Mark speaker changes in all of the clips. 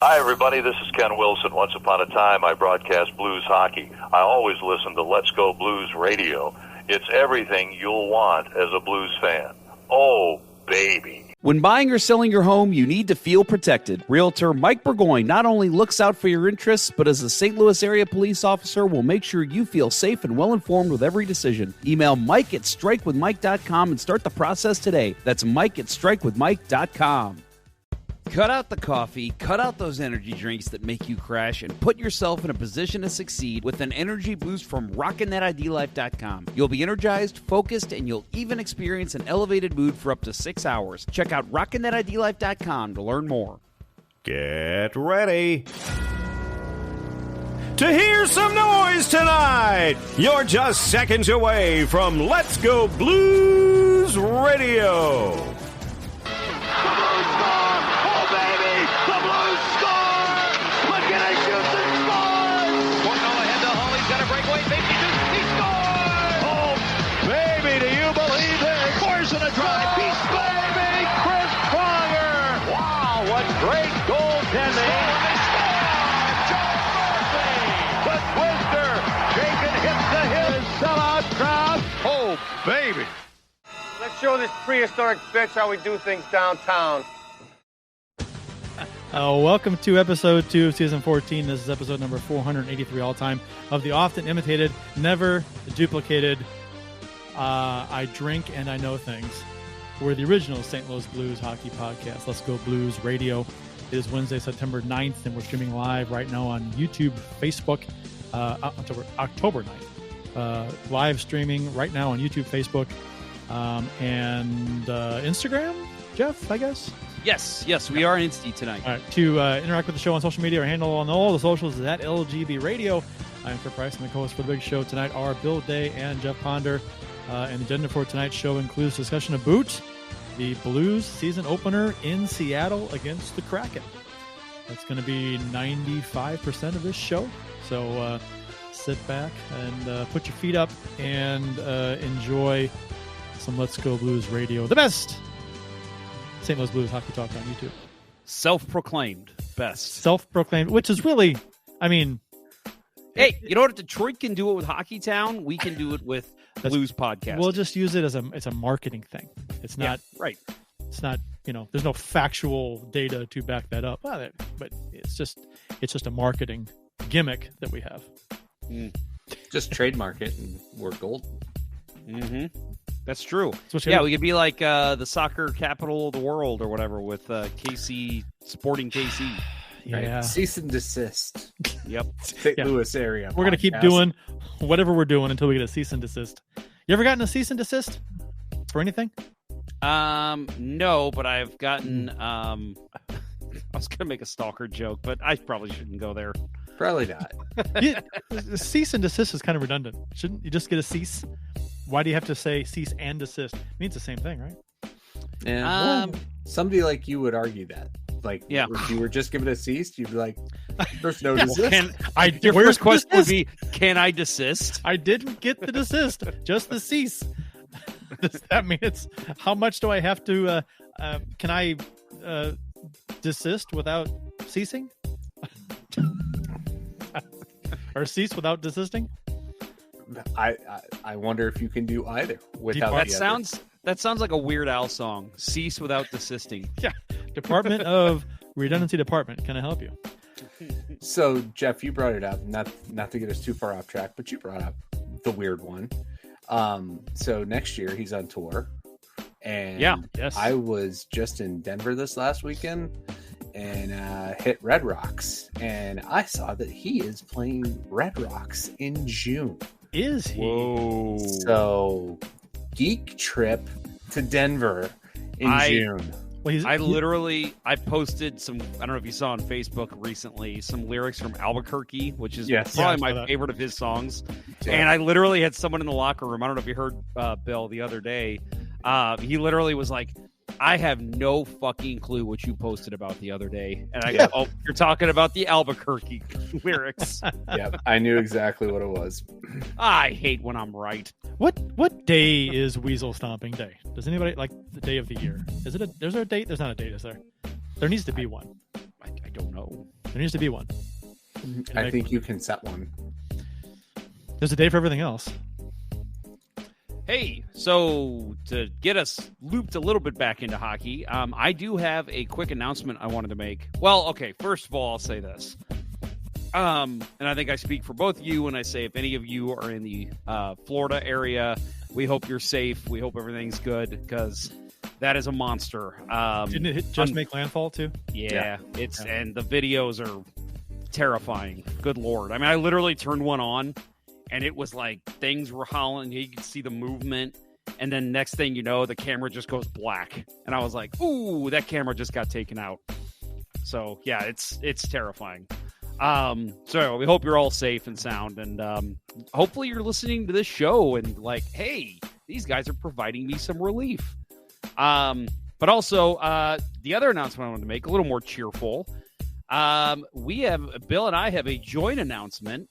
Speaker 1: Hi, everybody. This is Ken Wilson. Once upon a time, I broadcast blues hockey. I always listen to Let's Go Blues Radio. It's everything you'll want as a blues fan. Oh, baby.
Speaker 2: When buying or selling your home, you need to feel protected. Realtor Mike Burgoyne not only looks out for your interests, but as a St. Louis area police officer will make sure you feel safe and well-informed with every decision. Email Mike at strikewithmike.com and start the process today. That's Mike at strikewithmike.com. Cut out the coffee, cut out those energy drinks that make you crash, and put yourself in a position to succeed with an energy boost from RockinThatIDLife.com. You'll be energized, focused, and you'll even experience an elevated mood for up to 6 hours. Check out RockinThatIDLife.com to learn more.
Speaker 3: Get ready to hear some noise tonight. You're just seconds away from Let's Go Blues Radio.
Speaker 4: Great goaltending. The twister. Jacob hits the hill. Sellout crowd. Oh, baby.
Speaker 5: Let's show this prehistoric bitch how we do things downtown.
Speaker 6: Welcome to episode 2 of season 14. This is episode number 483 all time of the often imitated, never duplicated, I drink and I know things. We're the original St. Louis Blues hockey podcast. Let's Go Blues Radio. It is Wednesday, September 9th, and we're streaming live right now on YouTube, Facebook, October 9th. Live streaming right now on YouTube, Facebook, and Instagram, Jeff, I guess?
Speaker 2: Yes, we are Insta tonight.
Speaker 6: All right, to interact with the show on social media, our handle on all the socials is at LGB Radio. I'm Kurt Price, and the co-host for the big show tonight are Bill Day and Jeff Ponder. And the agenda for tonight's show includes discussion of Boot, the Blues season opener in Seattle against the Kraken. That's going to be 95% of this show. So sit back and put your feet up and enjoy some Let's Go Blues Radio. The best St. Louis Blues hockey talk on YouTube.
Speaker 2: Self-proclaimed best.
Speaker 6: Self-proclaimed, which is really, I mean...
Speaker 2: Hey, you know what? If Detroit can do it with Hockey Town, we can do it with Blues Podcast.
Speaker 6: We'll just use it as a marketing thing. It's not
Speaker 2: right.
Speaker 6: It's not, there's no factual data to back that up. But it's just a marketing gimmick that we have.
Speaker 7: Just trademark it and we're golden.
Speaker 2: Mm-hmm. That's true.
Speaker 6: Yeah,
Speaker 2: we could be like the soccer capital of the world or whatever with KC, Sporting KC.
Speaker 6: Yeah.
Speaker 7: Right. Cease and desist.
Speaker 2: Yep.
Speaker 7: St. Louis area.
Speaker 6: We're going to keep doing whatever we're doing until we get a cease and desist. You ever gotten a cease and desist for anything?
Speaker 2: No, but I've gotten, I was going to make a stalker joke, but I probably shouldn't go there.
Speaker 7: Probably not.
Speaker 6: Cease and desist is kind of redundant. Shouldn't you just get a cease? Why do you have to say cease and desist? It means the same thing, right?
Speaker 7: Yeah. Somebody like you would argue that. Like, if you were just given a cease, you'd be like, there's no desist.
Speaker 2: Your first question would be, can I desist?
Speaker 6: I didn't get the desist, just the cease. Does that mean it's, how much do I have to, can I desist without ceasing? Or cease without desisting?
Speaker 7: I wonder if you can do either without
Speaker 2: That sounds like a Weird Al song. Cease without desisting.
Speaker 6: Yeah. Department of Redundancy Department. Can I help you?
Speaker 7: So, Jeff, you brought it up. Not to get us too far off track, but you brought up the weird one. So next year he's on tour. And I was just in Denver this last weekend and hit Red Rocks. And I saw that he is playing Red Rocks in June.
Speaker 6: Is he?
Speaker 7: Whoa. So, geek trip to Denver in June.
Speaker 6: Well,
Speaker 2: I posted some, I don't know if you saw on Facebook recently, some lyrics from Albuquerque, which is probably my favorite of his songs. Yeah. And I literally had someone in the locker room. I don't know if you heard Bill the other day. He literally was like, I have no fucking clue what you posted about the other day. And I go, oh, you're talking about the Albuquerque lyrics.
Speaker 7: Yep, I knew exactly what it was.
Speaker 2: I hate when I'm right.
Speaker 6: What day is Weasel Stomping Day? Does anybody like the day of the year? Is it there's a date? There's not a date, is there? There needs to be one.
Speaker 2: I don't know.
Speaker 6: There needs to be one.
Speaker 7: I think you can set one.
Speaker 6: There's a day for everything else.
Speaker 2: Hey, so to get us looped a little bit back into hockey, I do have a quick announcement I wanted to make. Well, okay, first of all, I'll say this. And I think I speak for both of you when I say if any of you are in the Florida area, we hope you're safe. We hope everything's good because that is a monster.
Speaker 6: Didn't it just make landfall too?
Speaker 2: Yeah. And the videos are terrifying. Good Lord. I mean, I literally turned one on and it was like things were howling. You could see the movement. And then next thing you know, the camera just goes black. And I was like, ooh, that camera just got taken out. So yeah, it's terrifying. So we hope you're all safe and sound. And hopefully you're listening to this show and like, hey, these guys are providing me some relief. But also the other announcement I wanted to make, a little more cheerful. Bill and I have a joint announcement.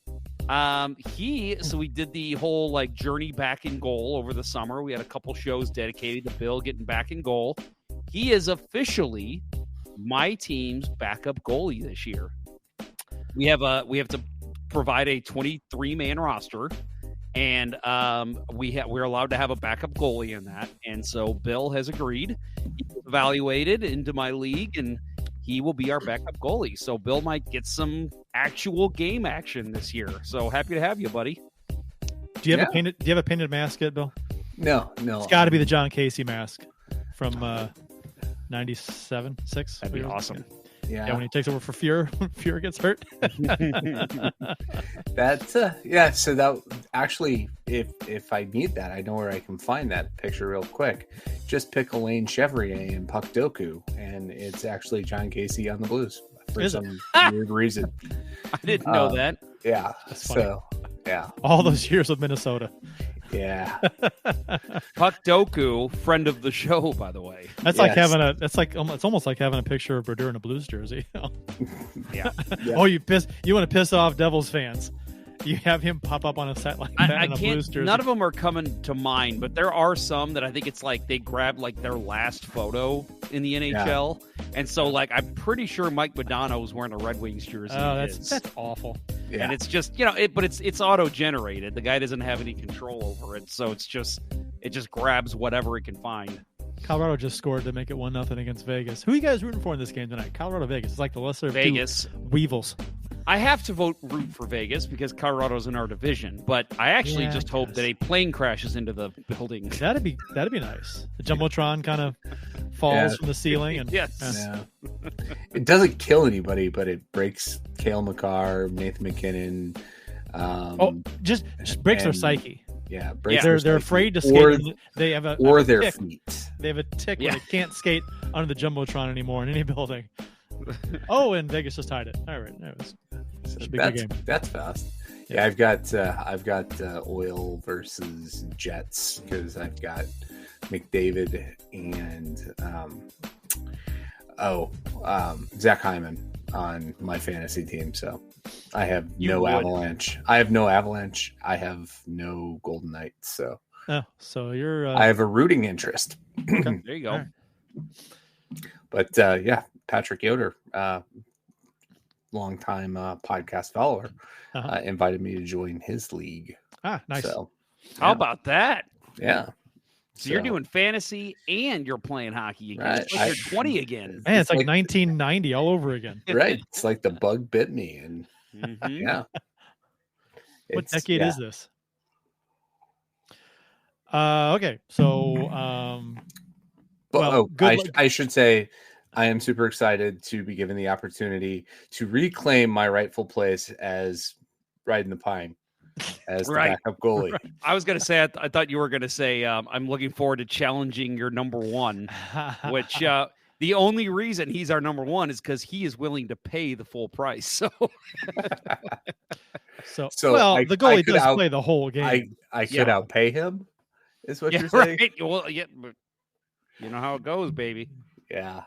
Speaker 2: So we did the whole like journey back in goal over the summer. We had a couple shows dedicated to Bill getting back in goal. He is officially my team's backup goalie this year. We have to provide a 23-man roster, and we're allowed to have a backup goalie in that. And so Bill has agreed. He was evaluated into my league, and he will be our backup goalie. So Bill might get some actual game action this year. So happy to have you, buddy.
Speaker 6: Do you have a painted mask yet, Bill?
Speaker 7: No.
Speaker 6: It's got to be the John Casey mask from 97, 6.
Speaker 2: That'd be awesome.
Speaker 6: Yeah, when he takes over for Fuhrer, Fuhrer gets hurt.
Speaker 7: That's so that actually, if I need that, I know where I can find that picture real quick. Just pick Elaine Chevrier and Puck Doku, and it's actually John Casey on the Blues for some weird reason.
Speaker 2: I didn't know that.
Speaker 7: Yeah. So
Speaker 6: all those years of Minnesota.
Speaker 7: Yeah.
Speaker 2: Puck Doku, friend of the show, by the way.
Speaker 6: That's like it's almost like having a picture of Brodeur in a Blues jersey.
Speaker 2: Yeah.
Speaker 6: Oh, you want to piss off Devils fans. You have him pop up on a set like that in a Blues jersey.
Speaker 2: None of them are coming to mind, but there are some that I think it's like they grabbed like their last photo in the NHL. Yeah. And so like I'm pretty sure Mike Modano was wearing a Red Wings jersey.
Speaker 6: Oh, that's awful.
Speaker 2: Yeah. And it's just, but it's auto-generated. The guy doesn't have any control over it, so it just grabs whatever it can find.
Speaker 6: Colorado just scored to make it 1-0 against Vegas. Who are you guys rooting for in this game tonight? Colorado, Vegas. It's like the lesser of
Speaker 2: Vegas.
Speaker 6: Two Weevils.
Speaker 2: I have to root for Vegas because Colorado's in our division, but I actually just hope that a plane crashes into the building.
Speaker 6: That'd be nice. The Jumbotron kind of falls from the ceiling, and
Speaker 7: it doesn't kill anybody, but it breaks Cale Makar, Nathan McKinnon.
Speaker 6: Just breaks their psyche.
Speaker 7: Yeah,
Speaker 6: they're afraid to skate. They have
Speaker 7: their feet.
Speaker 6: They have a tick where they can't skate under the Jumbotron anymore in any building. And Vegas just tied it. All right,
Speaker 7: that's fast. Yeah, I've got Oil versus Jets because I've got McDavid and Zach Hyman on my fantasy team. So I have Avalanche. I have no Avalanche. I have no Golden Knights.
Speaker 6: So you're.
Speaker 7: I have a rooting interest.
Speaker 2: Okay, there you go. Right.
Speaker 7: But Patrick Yoder, longtime podcast follower, invited me to join his league.
Speaker 6: Nice.
Speaker 7: So,
Speaker 2: how about that?
Speaker 7: Yeah.
Speaker 2: So you're doing fantasy and you're playing hockey again.
Speaker 7: Right.
Speaker 2: It's like you're 20 again.
Speaker 6: Man, it's like 1990 all over again.
Speaker 7: Right. It's like the bug bit me, and
Speaker 6: What decade is this? Okay, so
Speaker 7: I should say I am super excited to be given the opportunity to reclaim my rightful place as riding the pine as the backup goalie. Right.
Speaker 2: I was going to say, I thought you were going to say, I'm looking forward to challenging your number one, which the only reason he's our number one is because he is willing to pay the full price. So
Speaker 6: the goalie does play the whole game.
Speaker 7: I could outpay him, is what you're saying?
Speaker 2: Right. Well, but you know how it goes, baby.
Speaker 7: Yeah.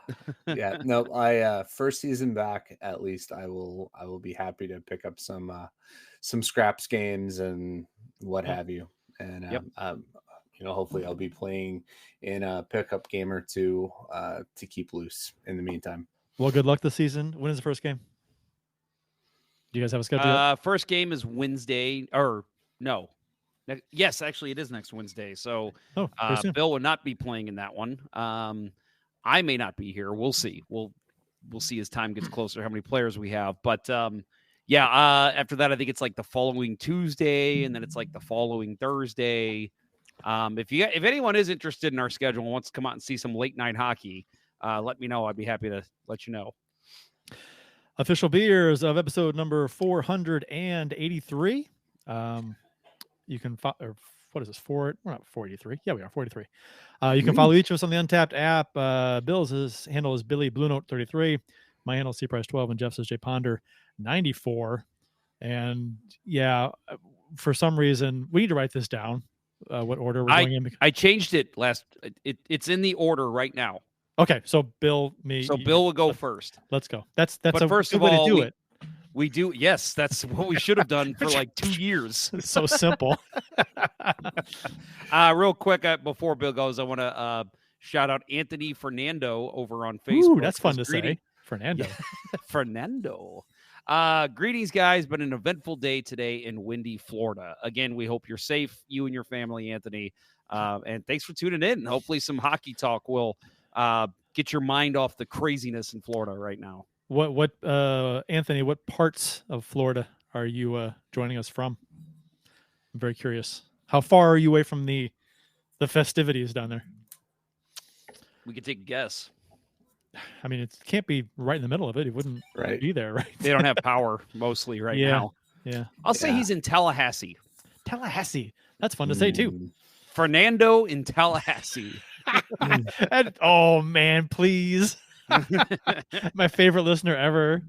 Speaker 7: No, I first season back, at least I will be happy to pick up some scraps games and what have you. And hopefully I'll be playing in a pickup game or two to keep loose in the meantime.
Speaker 6: Well, good luck this season. When is the first game? Do you guys have a schedule?
Speaker 2: First game is Wednesday, or no. Yes, actually, it is next Wednesday. So Bill will not be playing in that one. I may not be here. We'll see. We'll see as time gets closer how many players we have. But after that, I think it's like the following Tuesday, and then it's like the following Thursday. If anyone is interested in our schedule and wants to come out and see some late night hockey, let me know. I'd be happy to let you know.
Speaker 6: Official beers of episode number 483. You can what is this? We're not 483. Yeah, we are 483. You can follow each of us on the Untapped app. Bill's handle is Billy Blue Note 33. My handle is CPrice12, and Jeff's is Ponder 94. And for some reason, we need to write this down. What order we're going in?
Speaker 2: I changed it it's in the order right now.
Speaker 6: Okay, so Bill,
Speaker 2: Bill will go first.
Speaker 6: Let's go. That's
Speaker 2: but
Speaker 6: a
Speaker 2: first
Speaker 6: good
Speaker 2: of
Speaker 6: way
Speaker 2: all,
Speaker 6: to do it.
Speaker 2: We do. Yes, that's what we should have done for like 2 years.
Speaker 6: It's so simple.
Speaker 2: Real quick, before Bill goes, I want to shout out Anthony Fernando over on Facebook.
Speaker 6: Ooh, that's fun to say. Fernando.
Speaker 2: Fernando. Greetings, guys. Been an eventful day today in windy Florida. Again, we hope you're safe, you and your family, Anthony. And thanks for tuning in. Hopefully some hockey talk will get your mind off the craziness in Florida right now.
Speaker 6: What Anthony, what parts of Florida are you joining us from? I'm very curious. How far are you away from the festivities down there?
Speaker 2: We could take a guess.
Speaker 6: I mean, it can't be right in the middle of it. He wouldn't be there, right?
Speaker 2: They don't have power mostly right now.
Speaker 6: Yeah.
Speaker 2: I'll say he's in Tallahassee.
Speaker 6: Tallahassee. That's fun to say too.
Speaker 2: Fernando in Tallahassee.
Speaker 6: Oh man, please. My favorite listener ever.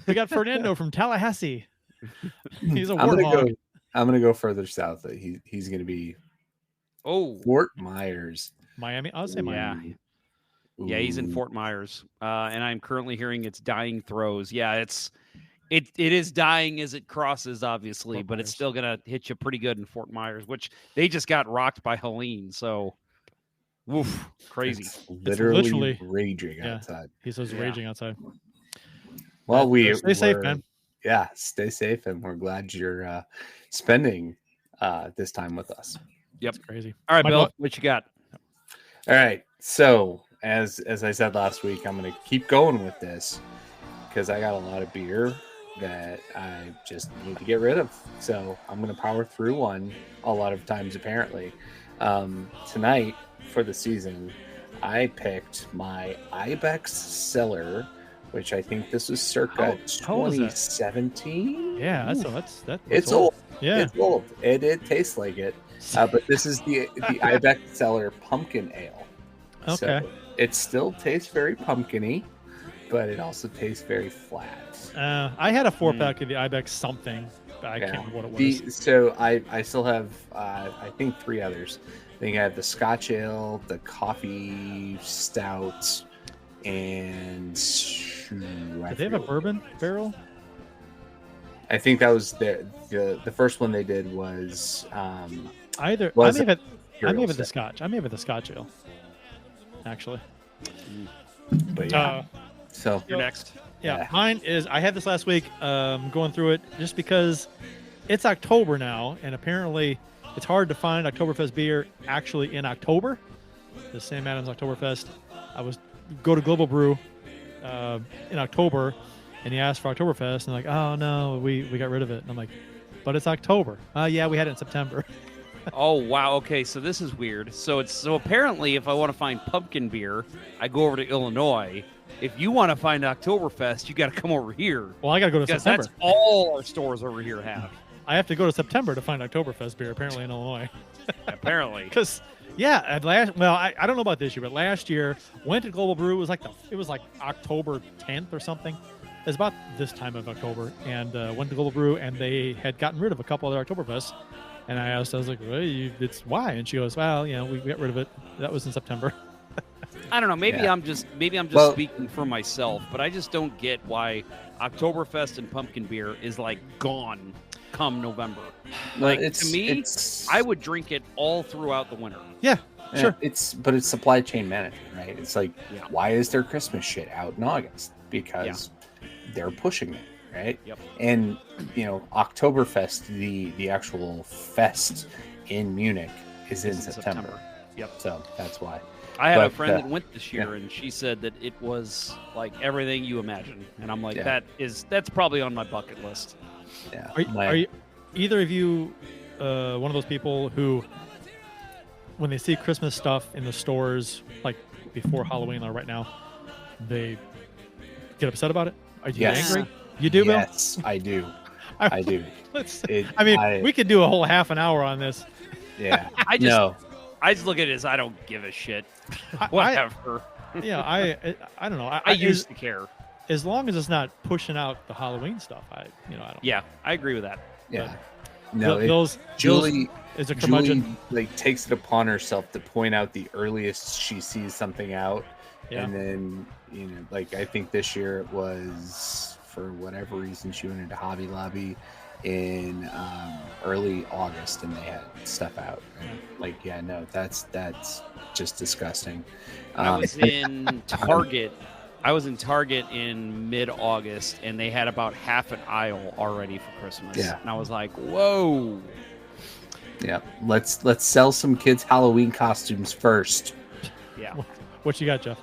Speaker 6: We got Fernando from Tallahassee. He's a warthog.
Speaker 7: I'm gonna go further south. He's gonna be Fort Myers,
Speaker 6: Miami. I'll say Miami.
Speaker 2: Yeah, he's in Fort Myers, and I'm currently hearing it's dying throes. Yeah, it is dying as it crosses, obviously, but it's still gonna hit you pretty good in Fort Myers, which they just got rocked by Helene. So. Woof, crazy.
Speaker 7: It's literally raging outside.
Speaker 6: He says raging outside.
Speaker 7: Well,
Speaker 6: stay safe, man.
Speaker 7: Yeah, stay safe, and we're glad you're spending this time with us.
Speaker 2: Yep,
Speaker 6: it's crazy.
Speaker 2: All right, Bill, what you got?
Speaker 7: All right, so as I said last week, I'm going to keep going with this because I got a lot of beer that I just need to get rid of. So I'm going to power through one a lot of times, apparently. Tonight, for the season, I picked my Ibex Cellar, which I think this was circa 2017.
Speaker 6: Yeah,
Speaker 7: it's old. Yeah, it's old. It tastes like it. But this is the Ibex Cellar Pumpkin Ale.
Speaker 6: Okay.
Speaker 7: So it still tastes very pumpkin-y, but it also tastes very flat.
Speaker 6: I had a 4-pack of the Ibex something. I can't remember what it was.
Speaker 7: So I still have I think 3 others. I think I have the Scotch Ale, the Coffee Stout, and
Speaker 6: did they have a bourbon barrel?
Speaker 7: I think that was the first one they did was
Speaker 6: I may have the Scotch. I may have the Scotch Ale, actually.
Speaker 7: But yeah. So
Speaker 2: you're next.
Speaker 6: Yeah, mine is. I had this last week. Going through it just because it's October now, and apparently it's hard to find Oktoberfest beer actually in October. The Sam Adams Oktoberfest. I go to Global Brew in October, and he asked for Oktoberfest, and like, oh no, we got rid of it. And I'm like, but it's October. Yeah, we had it in September.
Speaker 2: Oh wow. Okay, so this is weird. So apparently, if I want to find pumpkin beer, I go over to Illinois. If you want to find Oktoberfest, you got to come over here.
Speaker 6: Well, I got to go to September.
Speaker 2: That's all our stores over here have.
Speaker 6: I have to go to September to find Oktoberfest beer, apparently, in Illinois.
Speaker 2: Apparently.
Speaker 6: Because, I don't know about this year, but last year, went to Global Brew. It was like October 10th or something. It was about this time of October. And went to Global Brew, and they had gotten rid of a couple other Oktoberfests. And I was like, well, it's why? And she goes, well, we got rid of it. That was in September.
Speaker 2: I don't know. Maybe I'm just speaking for myself, but I just don't get why Oktoberfest and pumpkin beer is like gone come November. Like to me, I would drink it all throughout the winter.
Speaker 6: Yeah, sure.
Speaker 7: It's supply chain management, right? It's like, why is there Christmas shit out in August? Because they're pushing it. right?
Speaker 2: Yep.
Speaker 7: And Oktoberfest, the actual fest in Munich, is in September.
Speaker 2: Yep.
Speaker 7: So that's why.
Speaker 2: I had a friend that went this year, and she said that it was like everything you imagine. And I'm like, that's probably on my bucket list.
Speaker 7: Yeah.
Speaker 6: Are you either of you one of those people who, when they see Christmas stuff in the stores, like before Halloween or right now, they get upset about it? Are you angry? You do, Bill?
Speaker 7: Yes, I do. I do.
Speaker 6: We could do a whole half an hour on this.
Speaker 7: Yeah.
Speaker 2: I just look at it as I don't give a shit. Whatever.
Speaker 6: I don't know.
Speaker 2: I used to care.
Speaker 6: As long as it's not pushing out the Halloween stuff, I don't.
Speaker 2: Yeah, I agree with that.
Speaker 7: Yeah.
Speaker 6: Julie is a curmudgeon.
Speaker 7: Julie takes it upon herself to point out the earliest she sees something out, and then I think this year it was, for whatever reason, she went into Hobby Lobby in early August, and they had stuff out. And that's just disgusting.
Speaker 2: I was in Target. I was in Target in mid-August, and they had about half an aisle already for Christmas.
Speaker 7: Yeah.
Speaker 2: And I was like, whoa.
Speaker 7: Yeah, let's sell some kids Halloween costumes first.
Speaker 2: Yeah.
Speaker 6: What you got, Jeff?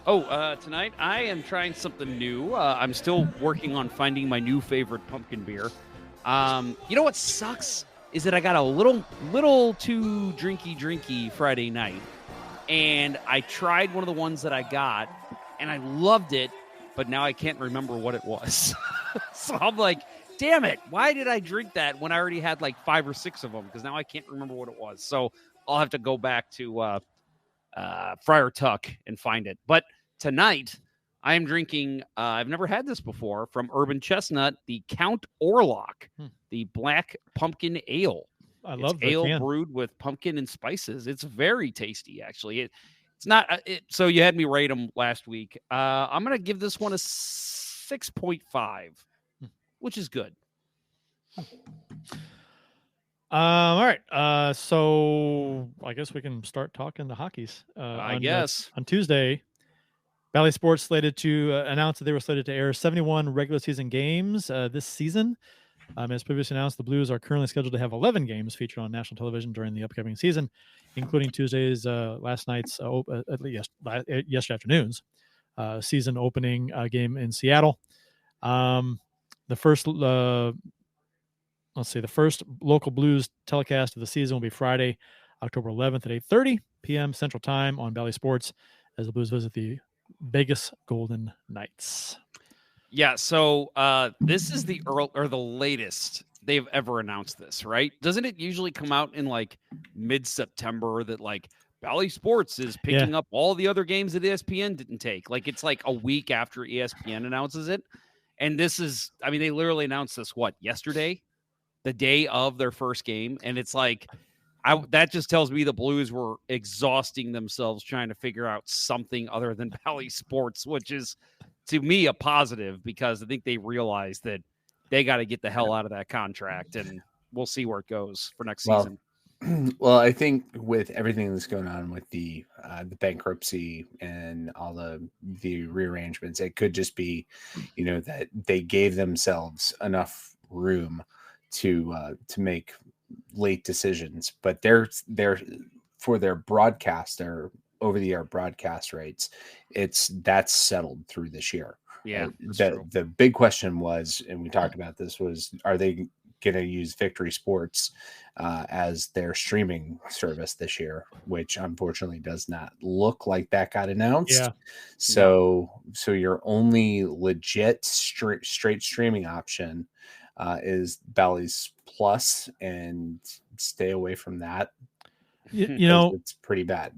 Speaker 2: Oh, tonight I am trying something new. I'm still working on finding my new favorite pumpkin beer. You know what sucks is that I got a little too drinky Friday night, and I tried one of the ones that I got, and I loved it, but now I can't remember what it was. So I'm like, damn it, why did I drink that when I already had like 5 or 6 of them? Because now I can't remember what it was. So I'll have to go back to Friar Tuck and find it. But tonight, I am drinking, I've never had this before, from Urban Chestnut, the Count Orlock, the black pumpkin ale.
Speaker 6: I love the
Speaker 2: ale
Speaker 6: can.
Speaker 2: Brewed with pumpkin and spices. It's very tasty, actually. It's not. So you had me rate them last week. I'm going to give this one a 6.5, which is good.
Speaker 6: All right. So I guess we can start talking the hockeys. On Tuesday, Bally Sports slated to announce that they were slated to air 71 regular season games this season. As previously announced, the Blues are currently scheduled to have 11 games featured on national television during the upcoming season, including Tuesday's yesterday afternoon's season opening game in Seattle. The first local Blues telecast of the season will be Friday, October 11th at 8:30 p.m. Central Time on Bally Sports as the Blues visit the Vegas Golden Knights.
Speaker 2: Yeah, so this is the latest they've ever announced this, right? Doesn't it usually come out in like mid-September that like Bally Sports is picking up all the other games that ESPN didn't take? Like it's like a week after ESPN announces it. And this is, I mean, they literally announced this, yesterday? The day of their first game. And it's like, that just tells me the Blues were exhausting themselves trying to figure out something other than Bally Sports, which is, to me, a positive, because I think they realize that they got to get the hell out of that contract, and we'll see where it goes for next season.
Speaker 7: Well, I think with everything that's going on with the bankruptcy and all the rearrangements, it could just be, that they gave themselves enough room to make late decisions, but they're for their broadcast, their over-the-air broadcast rates, that's settled through this year.
Speaker 2: Yeah,
Speaker 7: the big question was, and we talked about this, was are they going to use Victory Sports as their streaming service this year, which unfortunately does not look like that got announced.
Speaker 6: Yeah.
Speaker 7: So your only legit straight streaming option is Bally's Plus, and stay away from that. It's pretty bad.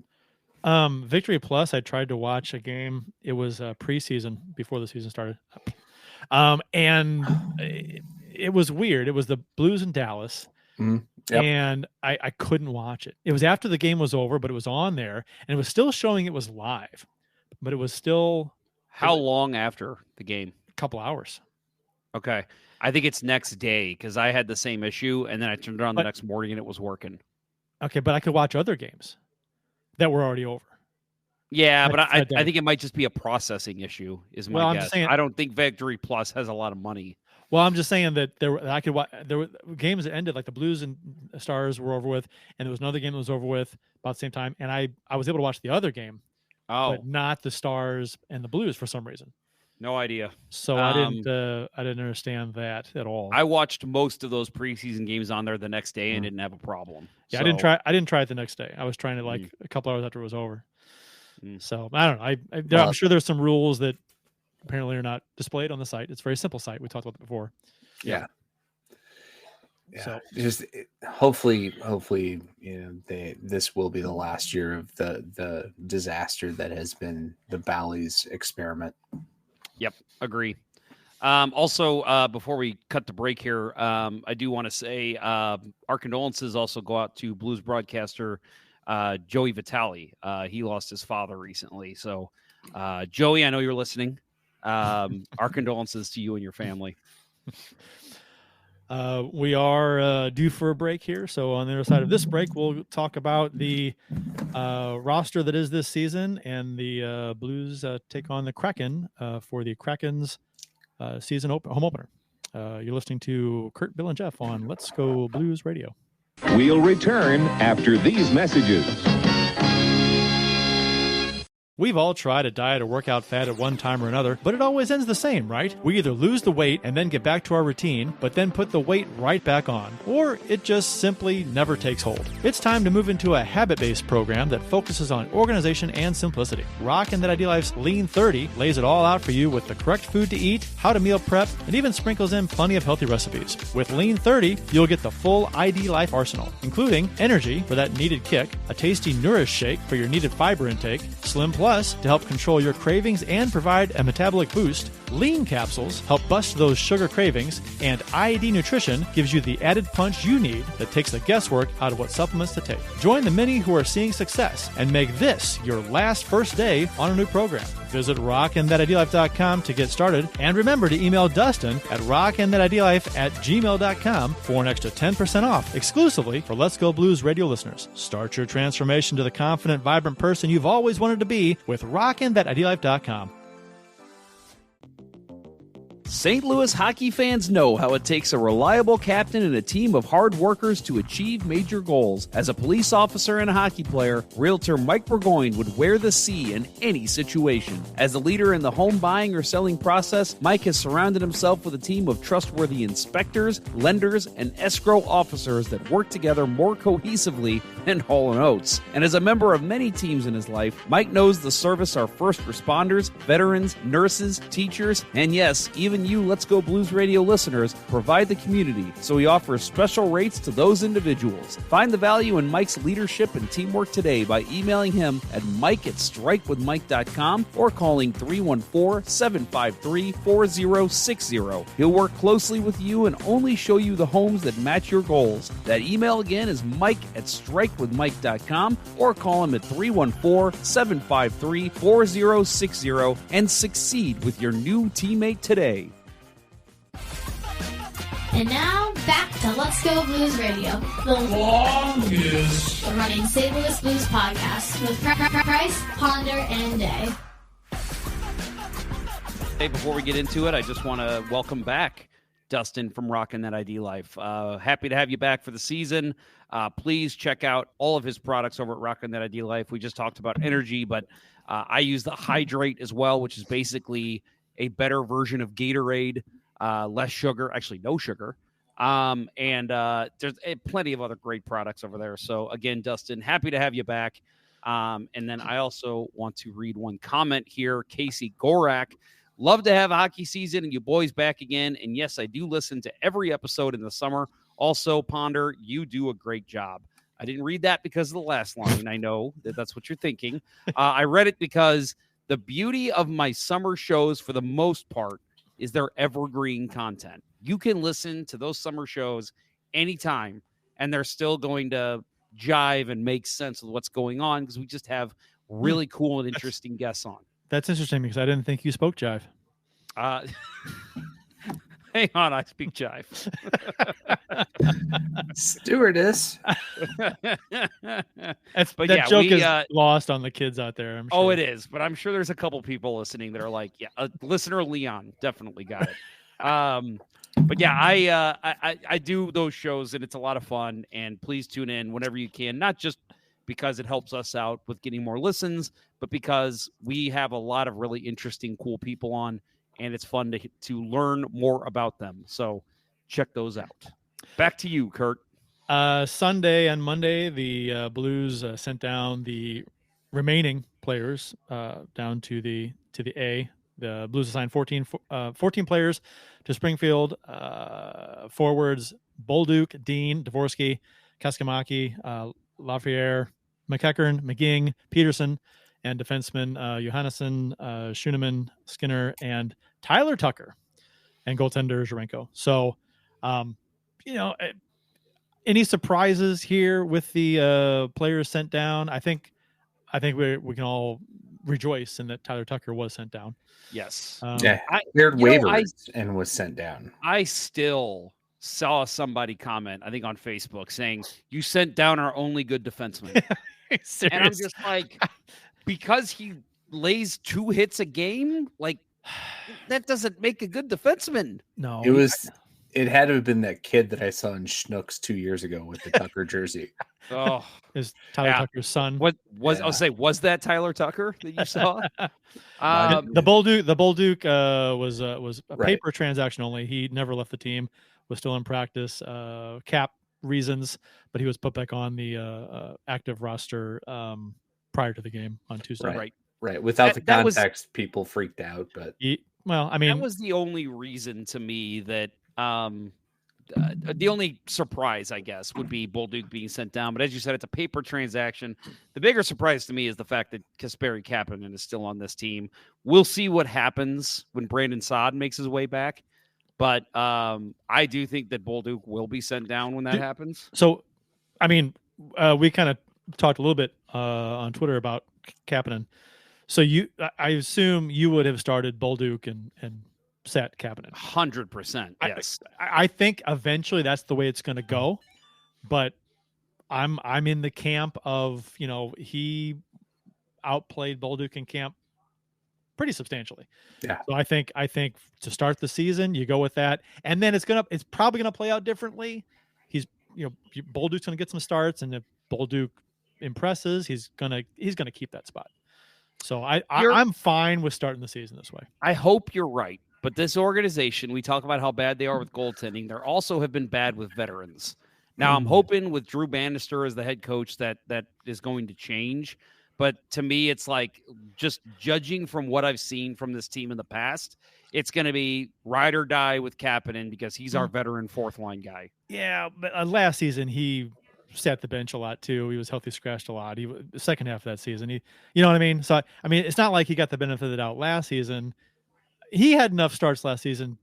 Speaker 6: Victory Plus, I tried to watch a game. It was preseason before the season started. And it was weird. It was the Blues in Dallas.
Speaker 7: Mm-hmm. Yep.
Speaker 6: And I couldn't watch it. It was after the game was over, but it was on there, and it was still showing it was live, but it was still.
Speaker 2: How long after the game?
Speaker 6: A couple hours.
Speaker 2: Okay. I think it's next day, because I had the same issue, and then I turned it on the next morning and it was working.
Speaker 6: Okay, but I could watch other games that were already over.
Speaker 2: Yeah, but I think it might just be a processing issue. Is my guess. I don't think Victory Plus has a lot of money.
Speaker 6: Well, I'm just saying that there were games that ended, like the Blues and Stars were over with, and there was another game that was over with about the same time, and I was able to watch the other game, but not the Stars and the Blues for some reason.
Speaker 2: No idea.
Speaker 6: So I didn't understand that at all.
Speaker 2: I watched most of those preseason games on there the next day and didn't have a problem.
Speaker 6: Yeah, so. I didn't try it the next day. I was trying to a couple hours after it was over. So I don't know. I'm sure there's some rules that apparently are not displayed on the site. It's a very simple site. We talked about it before.
Speaker 7: Yeah. So just hopefully, this will be the last year of the disaster that has been the Bally's experiment.
Speaker 2: Yep, agree. Also, before we cut the break here, I do want to say our condolences also go out to Blues broadcaster Joey Vitale. He lost his father recently. So, Joey, I know you're listening. Our condolences to you and your family.
Speaker 6: We are due for a break here. So on the other side of this break, we'll talk about the roster that is this season, and the Blues take on the Kraken for the Kraken's season home opener. You're listening to Kurt, Bill, and Jeff on Let's Go Blues Radio.
Speaker 8: We'll return after these messages.
Speaker 6: We've all tried a diet or workout fad at one time or another, but it always ends the same, right? We either lose the weight and then get back to our routine, but then put the weight right back on, or it just simply never takes hold. It's time to move into a habit-based program that focuses on organization and simplicity. Rock and That Idea Life's Lean 30 lays it all out for you with the correct food to eat, how to meal prep, and even sprinkles in plenty of healthy recipes. With Lean 30, you'll get the full ID Life arsenal, including energy for that needed kick, a tasty Nourish shake for your needed fiber intake, Slim Plus to help control your cravings and provide a metabolic boost, Lean capsules help bust those sugar cravings, and ID Nutrition gives you the added punch you need that takes the guesswork out of what supplements to take. Join the many who are seeing success and make this your last first day on a new program. Visit rockandthatidealife.com to get started, and remember to email Dustin at rockandthatidealife@gmail.com for an extra 10% off exclusively for Let's Go Blues radio listeners. Start your transformation to the confident, vibrant person you've always wanted to be with rockandthatidealife.com.
Speaker 2: St. Louis hockey fans know how it takes a reliable captain and a team of hard workers to achieve major goals. As a police officer and a hockey player, Realtor Mike Burgoyne would wear the C in any situation. As a leader in the home buying or selling process, Mike has surrounded himself with a team of trustworthy inspectors, lenders, and escrow officers that work together more cohesively than Hall & Oates. And as a member of many teams in his life, Mike knows the service our first responders, veterans, nurses, teachers, and yes, even you Let's Go Blues Radio listeners provide the community, so he offers special rates to those individuals. Find the value in Mike's leadership and teamwork today by emailing him at mike@strikewithmike.com or calling 314-753-4060. He'll work closely with you and only show you the homes that match your goals. That email again is mike@strikewithmike.com or call him at 314-753-4060 and succeed with your new teammate today.
Speaker 9: And now, back to Let's Go Blues Radio, the longest running St. Louis Blues podcast with Price, Ponder, and Day.
Speaker 2: Hey, before we get into it, I just want to welcome back Dustin from Rockin' That ID Life. Happy to have you back for the season. Please check out all of his products over at Rockin' That ID Life. We just talked about energy, but I use the Hydrate as well, which is basically a better version of Gatorade. Less sugar, actually no sugar. And there's plenty of other great products over there. So again, Dustin, happy to have you back. And then I also want to read one comment here. Casey Gorak, love to have a hockey season and you boys back again. And yes, I do listen to every episode in the summer. Also, Ponder, you do a great job. I didn't read that because of the last line. I know that that's what you're thinking. I read it because the beauty of my summer shows, for the most part, is their evergreen content. You can listen to those summer shows anytime, and they're still going to jive and make sense of what's going on because we just have really cool and interesting guests on.
Speaker 6: That's interesting because I didn't think you spoke jive.
Speaker 10: Hang on, I speak jive.
Speaker 7: Stewardess.
Speaker 6: That joke is lost on the kids out there, I'm sure.
Speaker 10: Oh, it is, but I'm sure there's a couple people listening that are like, yeah, listener Leon definitely got it. But yeah, I do those shows, and it's a lot of fun, and please tune in whenever you can, not just because it helps us out with getting more listens, but because we have a lot of really interesting, cool people on, and it's fun to learn more about them. So check those out. Back to you, Kurt.
Speaker 6: Sunday and Monday, the Blues sent down the remaining players down to the A. The Blues assigned 14 players to Springfield. Forwards: Bolduc, Dean, Dvorsky, Kaskamaki, Lafreniere, McEachern, McGing, Peterson, and defensemen Johannesson, Schooneman, Skinner, and Tyler Tucker, and goaltender Zherenko. So, any surprises here with the players sent down? I think we can all rejoice in that Tyler Tucker was sent down.
Speaker 10: Yes.
Speaker 7: Cleared waivers and was sent down.
Speaker 10: I still saw somebody comment, I think on Facebook, saying, "You sent down our only good defenseman." And I'm just like, because he lays 2 hits a game, like that doesn't make a good defenseman.
Speaker 6: No,
Speaker 7: it had to have been that kid that I saw in Schnucks 2 years ago with the Tucker jersey.
Speaker 10: Oh,
Speaker 6: is Tyler Tucker's son?
Speaker 10: What was I'll say? Was that Tyler Tucker that you saw?
Speaker 6: The Bolduc was a paper transaction only. He never left the team. Was still in practice. Cap reasons, but he was put back on the active roster prior to the game on Tuesday.
Speaker 7: Right. Without the context, people freaked out. But
Speaker 10: that was the only reason to me that. The only surprise, I guess, would be Bolduc being sent down. But as you said, it's a paper transaction. The bigger surprise to me is the fact that Kasperi Kapanen is still on this team. We'll see what happens when Brandon Saad makes his way back. But I do think that Bolduc will be sent down when that happens.
Speaker 6: So, we kind of talked a little bit on Twitter about Kapanen. So I assume you would have started Bolduc and set Kapanen.
Speaker 10: 100%. Yes.
Speaker 6: I think eventually that's the way it's going to go, but I'm in the camp of, he outplayed Bolduc in camp pretty substantially.
Speaker 7: Yeah.
Speaker 6: So I think to start the season, you go with that, and then it's probably going to play out differently. Bolduc's going to get some starts, and if Bolduc impresses, he's going to keep that spot. So I'm fine with starting the season this way.
Speaker 10: I hope you're right. But this organization, we talk about how bad they are with goaltending. They also have been bad with veterans. Now, I'm hoping with Drew Bannister as the head coach that is going to change. But to me, it's like just judging from what I've seen from this team in the past, it's going to be ride or die with Kapanen because he's our veteran fourth-line guy.
Speaker 6: Yeah, but last season he sat the bench a lot too. He was healthy scratched a lot. The second half of that season, you know what I mean? So, it's not like he got the benefit of the doubt last season. He had enough starts last season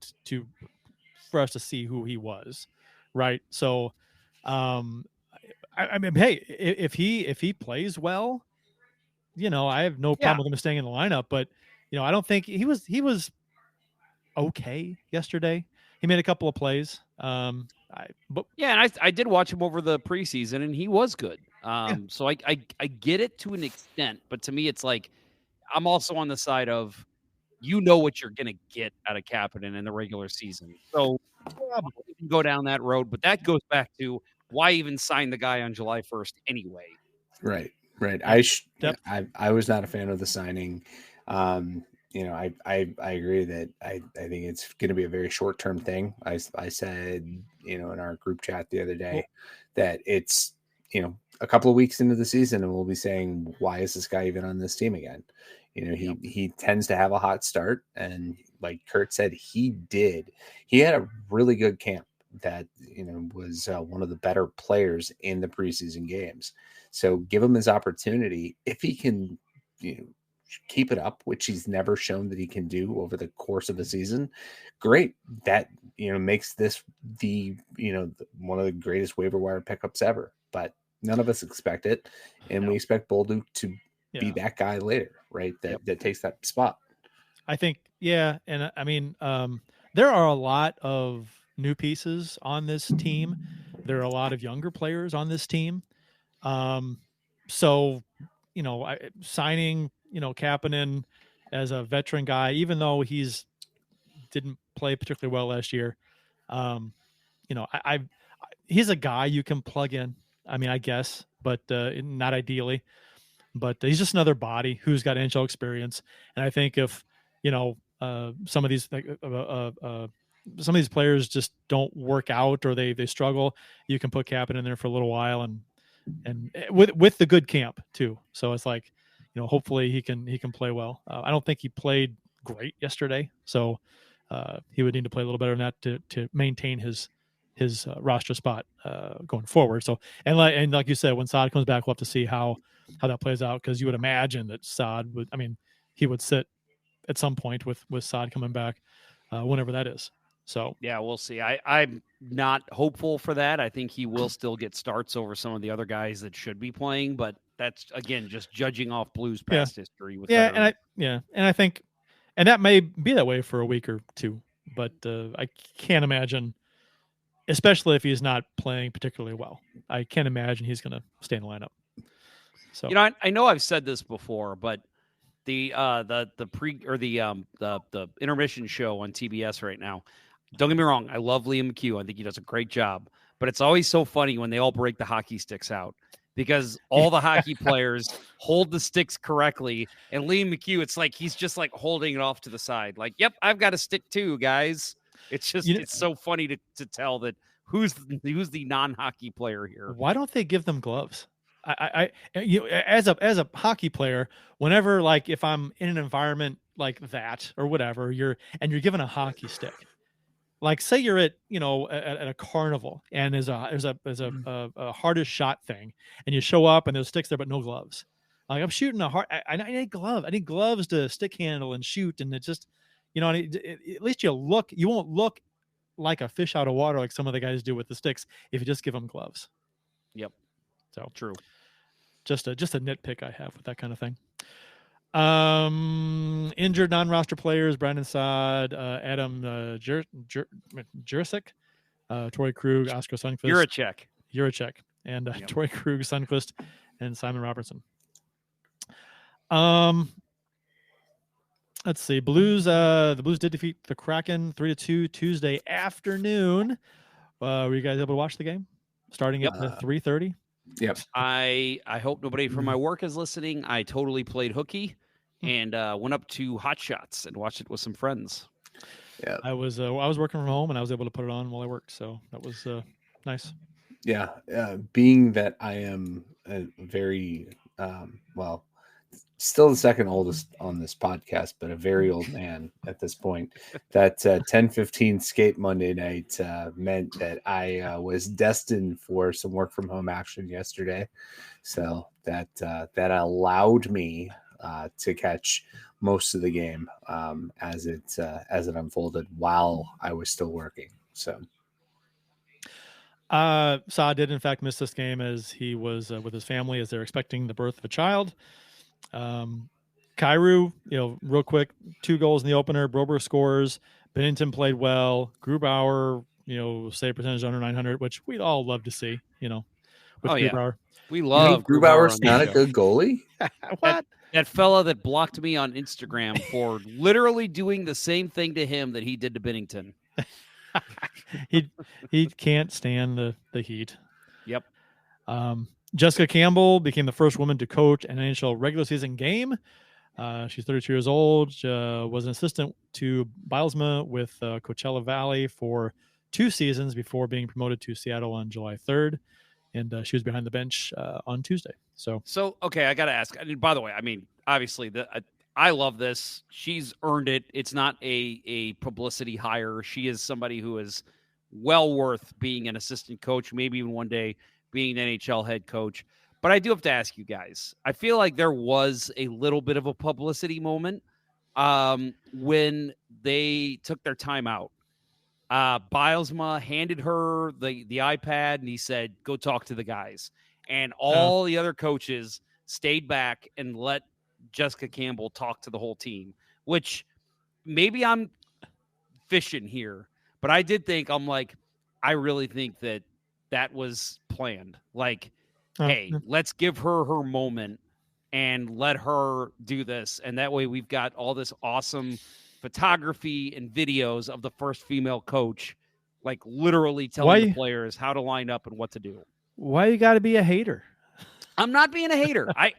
Speaker 6: for us to see who he was, right? So, hey, if he plays well, I have no problem with him staying in the lineup. But I don't think he was okay yesterday. He made a couple of plays. And
Speaker 10: I did watch him over the preseason, and he was good. So I get it to an extent, but to me, it's like I'm also on the side of. What you're going to get out of Kapanen in the regular season. So probably you can go down that road, but that goes back to why even sign the guy on July 1st anyway.
Speaker 7: Right. I was not a fan of the signing. I agree that I think it's going to be a very short-term thing. I said, in our group chat the other day that it's, a couple of weeks into the season and we'll be saying, why is this guy even on this team again? He tends to have a hot start, and like Kurt said, he had a really good camp that, was one of the better players in the preseason games. So give him his opportunity. If he can, keep it up, which he's never shown that he can do over the course of the season, great. That, makes this one of the greatest waiver wire pickups ever, but none of us expect it. And we expect Bolduc to be that guy later, right? That takes that spot.
Speaker 6: I think, yeah. And there are a lot of new pieces on this team. There are a lot of younger players on this team. So, signing, Kapanen as a veteran guy, even though didn't play particularly well last year, he's a guy you can plug in. I mean, I guess, but not ideally. But he's just another body who's got NHL experience. And I think if some of these players just don't work out or they struggle, you can put Kapanen in there for a little while and with the good camp too. So it's like, hopefully he can play well. I don't think he played great yesterday, so he would need to play a little better than that to maintain his roster spot going forward. So and like you said, when Saad comes back, we'll have to see how that plays out, because you would imagine that Saad he would sit at some point with Saad coming back whenever that is. So
Speaker 10: yeah, we'll see. I'm not hopeful for that. I think he will still get starts over some of the other guys that should be playing, but that's again just judging off Blues past history. With
Speaker 6: and I think that may be that way for a week or two, but I can't imagine, especially if he's not playing particularly well. I can't imagine he's going to stay in the lineup. So
Speaker 10: I know I've said this before, but the intermission show on TBS right now. Don't get me wrong, I love Liam McHugh. I think he does a great job. But it's always so funny when they all break the hockey sticks out, because all the hockey players hold the sticks correctly, and Liam McHugh, it's like he's just like holding it off to the side, like, "Yep, I've got a stick too, guys." It's just it's so funny to tell that who's the non-hockey player here.
Speaker 6: Why don't they give them gloves? As a hockey player, whenever, like, if I'm in an environment like that or whatever, you're given a hockey stick. Like, say you're at a carnival and there's a hardest shot thing, and you show up and there's sticks there but no gloves. Like, I'm shooting I need gloves. I need gloves to stick handle and shoot, and it just at least you won't look like a fish out of water like some of the guys do with the sticks if you just give them gloves.
Speaker 10: Yep.
Speaker 6: So
Speaker 10: true.
Speaker 6: Just a nitpick I have with that kind of thing. Injured non-roster players: Brandon Saad, Adam Jurasik, Torrey Krug, Oscar Sundqvist, Juracek, and Torrey Krug, Sundqvist, and Simon Robertson. Let's see. The Blues did defeat the Kraken 3-2 Tuesday afternoon. Were you guys able to watch the game starting at 3:30?
Speaker 7: Yep.
Speaker 10: I hope nobody from my work is listening. I totally played hooky and went up to Hot Shots and watched it with some friends.
Speaker 7: Yeah,
Speaker 6: I was working from home and I was able to put it on while I worked, so that was nice.
Speaker 7: Yeah, being that I am a very still the second oldest on this podcast, but a very old man at this point, that 10:15 skate Monday night meant that I was destined for some work from home action yesterday. So that allowed me to catch most of the game as it unfolded while I was still working. So
Speaker 6: Saad did in fact miss this game as he was with his family as they're expecting the birth of a child. Kyrou, real quick, 2 goals in the opener. Brober scores. Bennington played well. Grubauer, save percentage under 900, which we'd all love to see. Grubauer.
Speaker 10: We love
Speaker 7: Grubauer's not a good goalie.
Speaker 6: What?
Speaker 10: That fella that blocked me on Instagram for literally doing the same thing to him that he did to Bennington.
Speaker 6: he can't stand the heat.
Speaker 10: Yep.
Speaker 6: Jessica Campbell became the first woman to coach an NHL regular season game. She's 32 years old. Was an assistant to Bilesma with Coachella Valley for 2 seasons before being promoted to Seattle on July 3rd. And she was behind the bench on Tuesday. So
Speaker 10: okay, I got to ask. By the way, obviously, I love this. She's earned it. It's not a publicity hire. She is somebody who is well worth being an assistant coach, maybe even one day being an NHL head coach. But I do have to ask you guys, I feel like there was a little bit of a publicity moment when they took their time out. Bilesma handed her the iPad and he said, "Go talk to the guys." And all the other coaches stayed back and let Jessica Campbell talk to the whole team, which maybe I'm fishing here. But I did think, I really think that was planned. Like, hey, let's give her moment and let her do this. And that way we've got all this awesome photography and videos of the first female coach, like literally telling the players how to line up and what to do.
Speaker 6: Why you got to be a hater?
Speaker 10: I'm not being a hater. I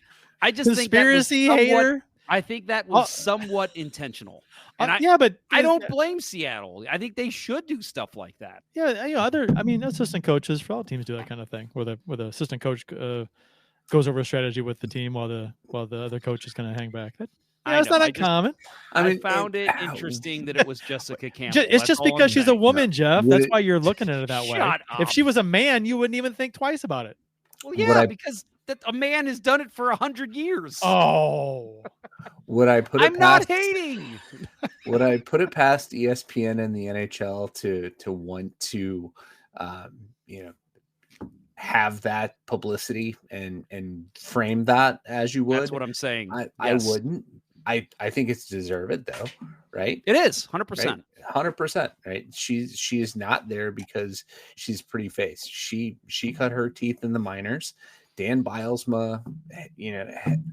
Speaker 10: just
Speaker 6: conspiracy
Speaker 10: think
Speaker 6: hater.
Speaker 10: I think that was somewhat intentional. And
Speaker 6: but
Speaker 10: I don't blame Seattle. I think they should do stuff like that.
Speaker 6: Yeah, assistant coaches for all teams do that kind of thing, where the assistant coach goes over a strategy with the team while the other coach is going to hang back. It's not uncommon.
Speaker 10: I found it interesting that it was Jessica Campbell.
Speaker 6: It's just because she's a woman, Jeff. That's why you're looking at it that way.
Speaker 10: Shut up.
Speaker 6: If she was a man, you wouldn't even think twice about it.
Speaker 10: Well, yeah, because a man has done it for 100 years.
Speaker 6: Oh,
Speaker 7: would I put it?
Speaker 10: I'm not hating.
Speaker 7: Would I put it past ESPN and the NHL to want to, have that publicity and frame that as you would?
Speaker 10: That's what I'm saying.
Speaker 7: I wouldn't. I think it's deserved though, right?
Speaker 10: It is 100%.
Speaker 7: 100%, right? She is not there because she's pretty face. She cut her teeth in the minors. Dan Bilesma,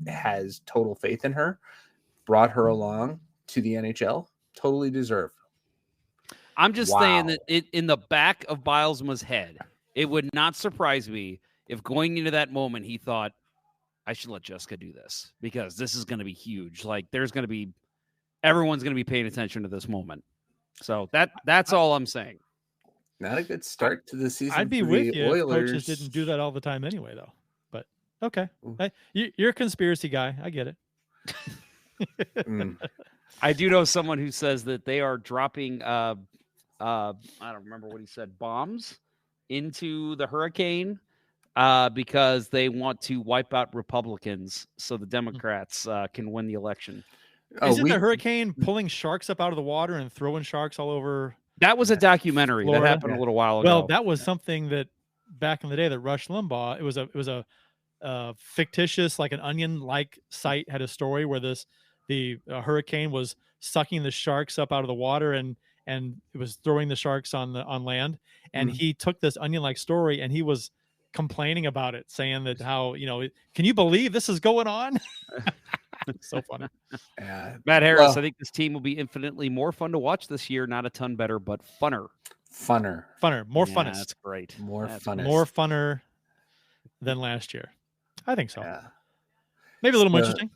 Speaker 7: has total faith in her, brought her along to the NHL. Totally deserved.
Speaker 10: I'm just saying that in the back of Bilesma's head, it would not surprise me if going into that moment he thought, I should let Jessica do this because this is going to be huge. Like everyone's going to be paying attention to this moment. So that's all I'm saying.
Speaker 7: Not a good start to the season.
Speaker 6: I'd be with you if coaches didn't do that all the time anyway, though. But okay, you're a conspiracy guy. I get it.
Speaker 10: I do know someone who says that they are dropping I don't remember what he said, bombs into the hurricane because they want to wipe out Republicans so the Democrats can win the election.
Speaker 6: Isn't the hurricane pulling sharks up out of the water and throwing sharks all over?
Speaker 10: That was a documentary
Speaker 6: Florida.
Speaker 10: That happened a little while ago.
Speaker 6: Well, that was something that back in the day that Rush Limbaugh, it was a fictitious, like an Onion-like site had a story where the hurricane was sucking the sharks up out of the water and it was throwing the sharks on land. And he took this Onion-like story and he was complaining about it, saying that how, can you believe this is going on? So funny.
Speaker 10: Matt Harris, I think this team will be infinitely more fun to watch this year. Not a ton better, but funner.
Speaker 6: More funnest.
Speaker 10: That's great.
Speaker 7: More
Speaker 6: funner than last year. I think so. Yeah. Maybe a little more interesting.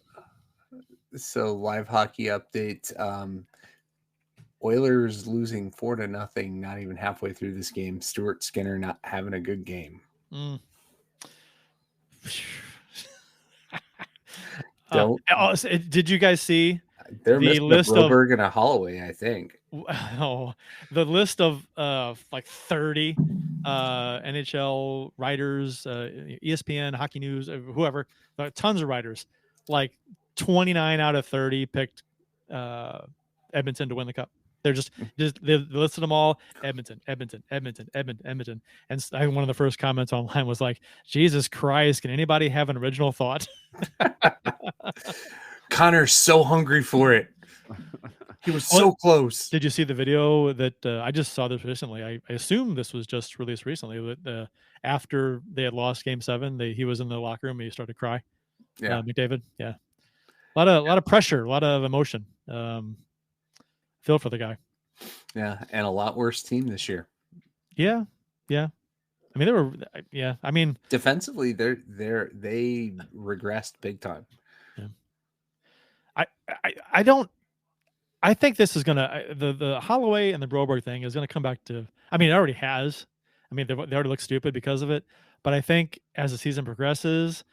Speaker 7: So live hockey update. Oilers losing 4-0, not even halfway through this game. Stuart Skinner not having a good game.
Speaker 6: Did you guys see
Speaker 7: the list of Broberg and a Holloway? I think.
Speaker 6: The list of like 30 NHL writers, ESPN, Hockey News, whoever, tons of writers. Like 29 out of 30 picked Edmonton to win the cup. They're just they listed them all. Edmonton. And one of the first comments online was like, Jesus Christ, can anybody have an original thought?
Speaker 7: Connor's so hungry for it. He was so close.
Speaker 6: Did you see the video that I just saw this recently? I assume this was just released recently. That after they had lost Game 7, he was in the locker room and he started to cry.
Speaker 7: Yeah,
Speaker 6: McDavid. Yeah, a lot of pressure, a lot of emotion. Feel for the guy.
Speaker 7: Yeah, and a lot worse team this year.
Speaker 6: Yeah. I mean, they were. Yeah, I mean,
Speaker 7: defensively, they regressed big time.
Speaker 6: Yeah. I don't. I think this is gonna the Holloway and the Broberg thing is gonna come back to. I mean, it already has. I mean, they already look stupid because of it. But I think as the season progresses,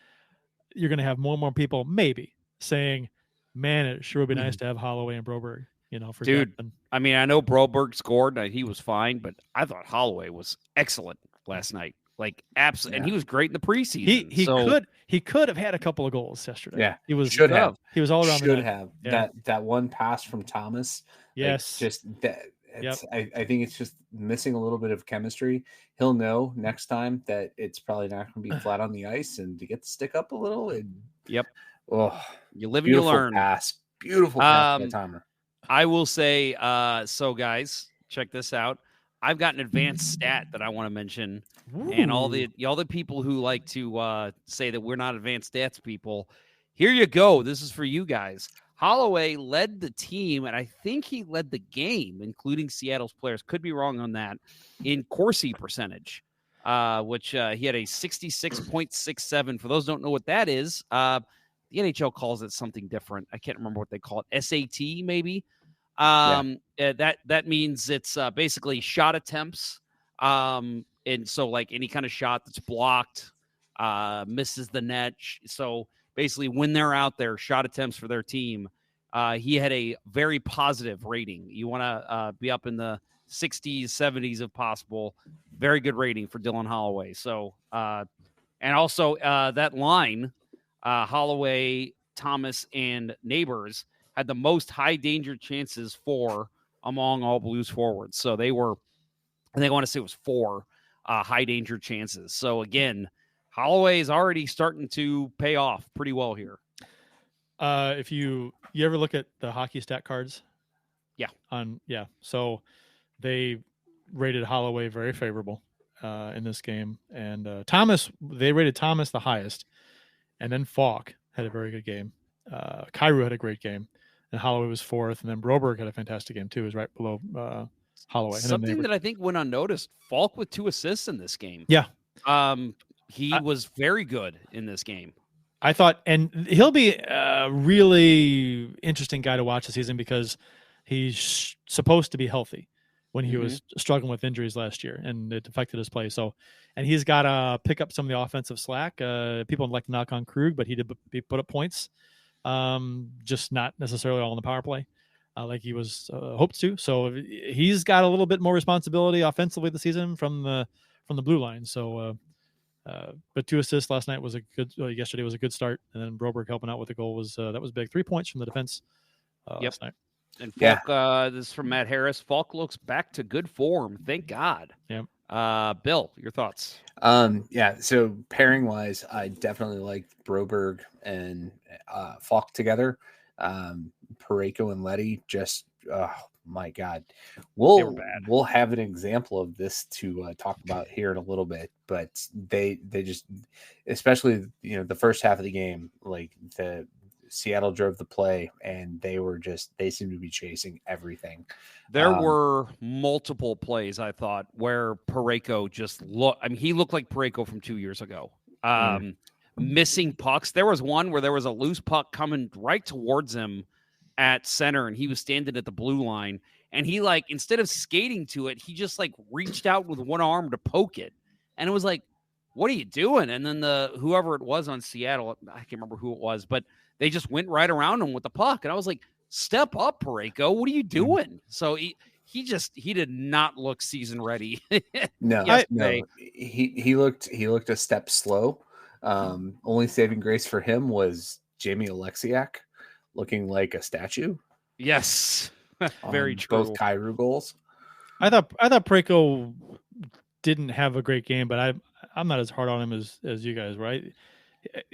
Speaker 6: you're gonna have more and more people maybe saying, "Man, it sure would be nice to have Holloway and Broberg." For
Speaker 10: dude.
Speaker 6: Depth.
Speaker 10: I mean, I know Broberg scored; he was fine, but I thought Holloway was excellent last night. Like absolutely, and he was great in the preseason.
Speaker 6: He could have had a couple of goals yesterday.
Speaker 7: Yeah,
Speaker 6: he was
Speaker 7: should have.
Speaker 6: He was all around.
Speaker 7: Should have that one pass from Thomas.
Speaker 6: Yes,
Speaker 7: just that. I think it's just missing a little bit of chemistry. He'll know next time that it's probably not going to be flat on the ice, and to get the stick up a little. And
Speaker 10: yep.
Speaker 7: Oh,
Speaker 10: you live and you learn.
Speaker 7: Beautiful pass by Tomer.
Speaker 10: I will say, so guys, check this out. I've got an advanced stat that I want to mention. Ooh. And all the people who like to say that we're not advanced stats people, here you go. This is for you guys. Holloway led the team, and I think he led the game, including Seattle's players. Could be wrong on that, in Corsi percentage, which he had a 66.67. For those who don't know what that is, the NHL calls it something different. I can't remember what they call it. SAT, maybe. That means it's basically shot attempts. And so like any kind of shot that's blocked, misses the net. So basically when they're out there, shot attempts for their team, he had a very positive rating. You want to be up in the 60s, 70s if possible. Very good rating for Dylan Holloway. So, and also that line, Holloway, Thomas, and Neighbors had the most high danger chances for among all Blues forwards. So they were, I think I want to say it was 4 high danger chances. So again, Holloway is already starting to pay off pretty well here.
Speaker 6: If you ever look at the hockey stat cards?
Speaker 10: Yeah.
Speaker 6: So they rated Holloway very favorable in this game. And Thomas, they rated Thomas the highest. And then Falk had a very good game. Kyrou had a great game. And Holloway was 4th. And then Broberg had a fantastic game, too. He was right below Holloway.
Speaker 10: Something that I think went unnoticed, Falk with 2 assists in this game.
Speaker 6: Yeah.
Speaker 10: He was very good in this game.
Speaker 6: I thought, and he'll be a really interesting guy to watch this season because he's supposed to be healthy when he was struggling with injuries last year, and it affected his play. So, and he's got to pick up some of the offensive slack. People like to knock on Krug, but he put up points, just not necessarily all in the power play like he was hoped to. So he's got a little bit more responsibility offensively this season from the blue line. So. But 2 assists last night was a good. Yesterday was a good start, and then Broberg helping out with the goal was big. 3 points from the defense last night.
Speaker 10: And Falk, this is from Matt Harris. Falk looks back to good form. Thank God.
Speaker 6: Yeah.
Speaker 10: Bill, your thoughts?
Speaker 7: So pairing wise, I definitely liked Broberg and Falk together. Parayko and Leddy just. My God, we'll have an example of this to talk about here in a little bit, but they just, especially the first half of the game, like the Seattle drove the play and they seemed to be chasing everything.
Speaker 10: There were multiple plays I thought where Parayko just looked. I mean, he looked like Parayko from 2 years ago. Missing pucks. There was one where there was a loose puck coming right towards him at center, and he was standing at the blue line, and he instead of skating to it, he just reached out with one arm to poke it, and it was like, what are you doing? And then whoever it was on Seattle, I can't remember who it was, but they just went right around him with the puck, and I was like, step up, Parayko, what are you doing? So he did not look season ready.
Speaker 7: No, he looked a step slow. Only saving grace for him was Jamie Alexiak looking like a statue.
Speaker 10: Yes. Very true.
Speaker 7: Both Kyrou goals.
Speaker 6: I thought Parayko didn't have a great game, but I'm not as hard on him as you guys, right?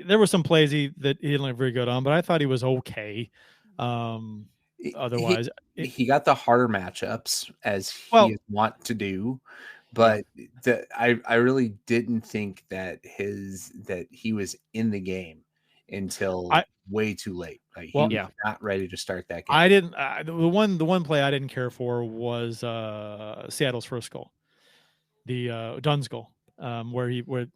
Speaker 6: There were some plays he didn't look very good on, but I thought he was okay. Otherwise,
Speaker 7: he got the harder matchups as he want to do, but I really didn't think that he was in the game until way too late. He was not ready to start that game.
Speaker 6: I didn't. The one play I didn't care for was Seattle's first goal, the Dunn's goal, where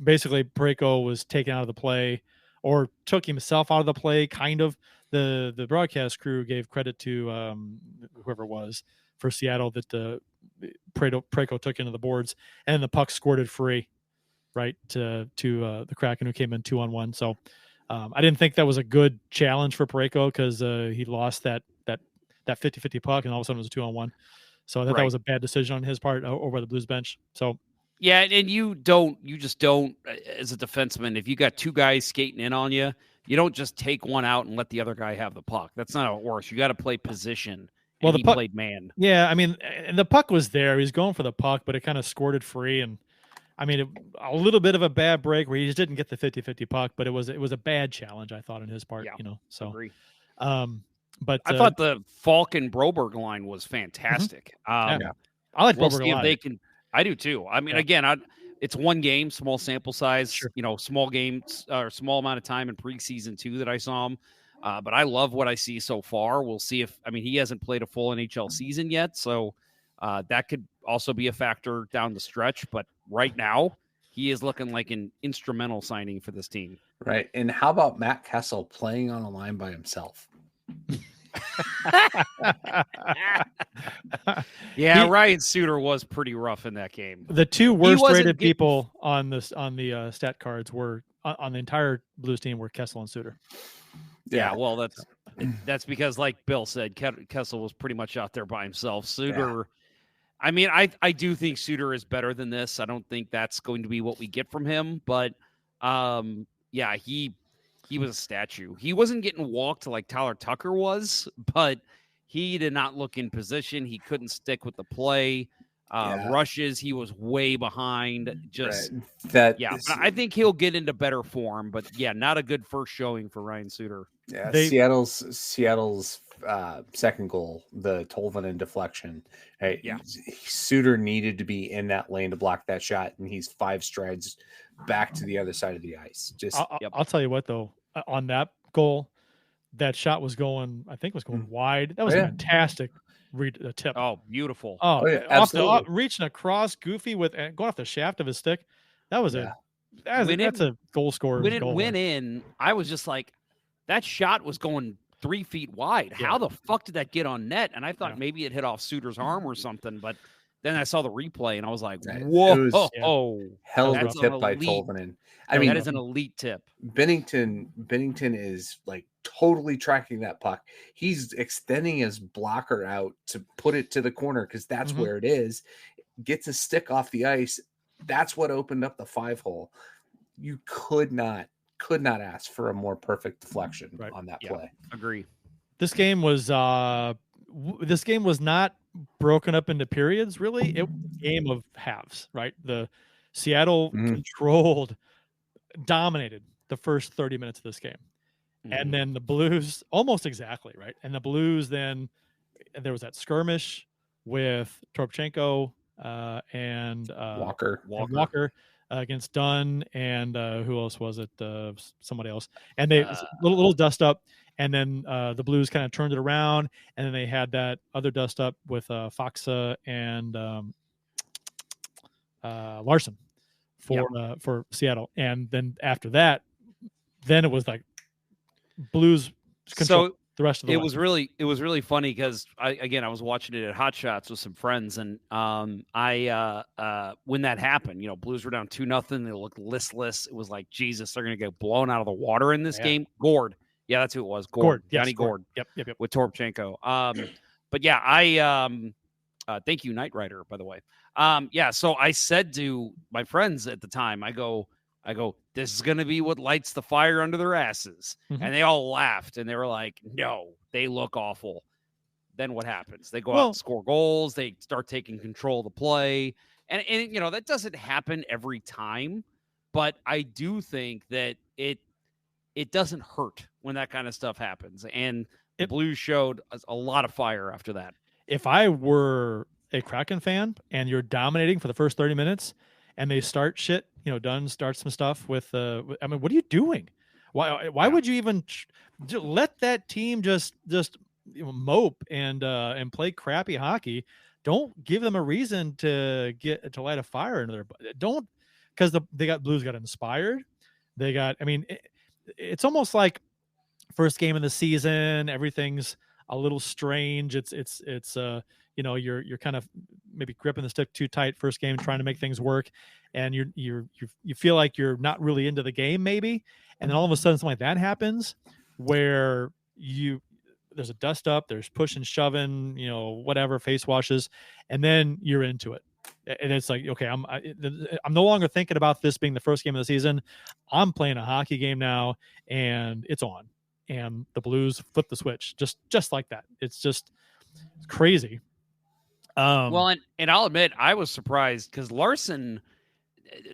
Speaker 6: basically Parayko was taken out of the play or took himself out of the play. Kind of the broadcast crew gave credit to whoever it was for Seattle that Parayko took into the boards, and the puck squirted free, right to the Kraken, who came in 2-on-1. So. I didn't think that was a good challenge for Parayko because he lost that 50-50 puck, and all of a sudden it was a 2-on-1. So I thought that was a bad decision on his part over by the Blues bench. So
Speaker 10: yeah, and you just don't as a defenseman, if you got 2 guys skating in on you, you don't just take one out and let the other guy have the puck. That's not how it works. You got to play position. Well, he played man.
Speaker 6: Yeah, I mean, and the puck was there. He was going for the puck, but it kind of squirted free, and I mean, a little bit of a bad break where he just didn't get the 50-50 puck, but it was a bad challenge, I thought, on his part, So,
Speaker 10: agree.
Speaker 6: But
Speaker 10: I thought the Falcon Broberg line was fantastic.
Speaker 6: I like
Speaker 10: we'll
Speaker 6: Broberg
Speaker 10: see
Speaker 6: a lot.
Speaker 10: if they can. I do too. I mean, again, it's one game, small sample size.
Speaker 6: Sure.
Speaker 10: Small games or small amount of time in preseason too that I saw him. But I love what I see so far. We'll see if he hasn't played a full NHL season yet, so that could also be a factor down the stretch. But right now, he is looking like an instrumental signing for this team.
Speaker 7: Right. And how about Matt Kessel playing on a line by himself?
Speaker 10: Ryan Suter was pretty rough in that game.
Speaker 6: The two worst rated people on the stat cards were on the entire Blues team were Kessel and Suter.
Speaker 10: Yeah, well, that's because, like Bill said, Kessel was pretty much out there by himself. Suter, I do think Suter is better than this. I don't think that's going to be what we get from him, but he was a statue. He wasn't getting walked like Tyler Tucker was, but he did not look in position. He couldn't stick with the play. Rushes, he was way behind. But I think he'll get into better form. But not a good first showing for Ryan Suter.
Speaker 7: Yeah, Seattle's second goal, the Tolvanen deflection. Hey, Suter needed to be in that lane to block that shot, and he's 5 strides back to the other side of the ice.
Speaker 6: I'll tell you what, though, on that goal, that shot was going wide. That was a fantastic tip.
Speaker 10: Oh, beautiful.
Speaker 6: Absolutely. Reaching across, goofy going off the shaft of his stick. That was that's a goal scorer.
Speaker 10: When it went in, I was just like, that shot was going 3 feet wide. Yeah. How the fuck did that get on net? And I thought maybe it hit off Suter's arm or something, but then I saw the replay and I was like, whoa.
Speaker 7: Hell of a tip by Tolvanen.
Speaker 10: That is an elite tip.
Speaker 7: Bennington is like totally tracking that puck. He's extending his blocker out to put it to the corner because that's where it is. Gets a stick off the ice. That's what opened up the 5-hole. You could not ask for a more perfect deflection on that play.
Speaker 10: Agree.
Speaker 6: This game was not broken up into periods, really. It was a game of halves, right? The Seattle dominated the first 30 minutes of this game. And then the Blues, almost exactly, right? And the Blues, then there was that skirmish with Toropchenko and Walker against Dunn, and who else was it? Somebody else. And they little dust up, and then the Blues kind of turned it around, and then they had that other dust up with Faksa and Larson for Seattle. And then after that, then it was like Blues control the rest of the
Speaker 10: it was really funny because I was watching it at Hot Shots with some friends, and when that happened, Blues were down 2-0. They looked listless. It was like, Jesus, they're gonna get blown out of the water in this game. Gord, that's who it was. Gord, Johnny Gord.
Speaker 6: Yep.
Speaker 10: With Toropchenko. But thank you, Knight Rider, by the way. So I said to my friends at the time, I go, this is going to be what lights the fire under their asses. And they all laughed, and they were like, no, they look awful. Then what happens? They go out and score goals. They start taking control of the play. And that doesn't happen every time, but I do think that it doesn't hurt when that kind of stuff happens. And the Blues showed a lot of fire after that.
Speaker 6: If I were a Kraken fan and you're dominating for the first 30 minutes and they start shit, Dunn starts some stuff with, what are you doing? Why would you even let that team just mope and play crappy hockey? Don't give them a reason to light a fire into their, because the Blues got inspired. They got, it's almost like first game of the season, everything's a little strange. It's you're kind of maybe gripping the stick too tight first game, trying to make things work, and you feel like you're not really into the game maybe, and then all of a sudden something like that happens where there's a dust up, there's push and shoving, whatever, face washes, and then you're into it. And it's like, okay, I'm no longer thinking about this being the first game of the season. I'm playing a hockey game now, and it's on. And the Blues flip the switch just like that. It's crazy.
Speaker 10: And I'll admit I was surprised because Larson,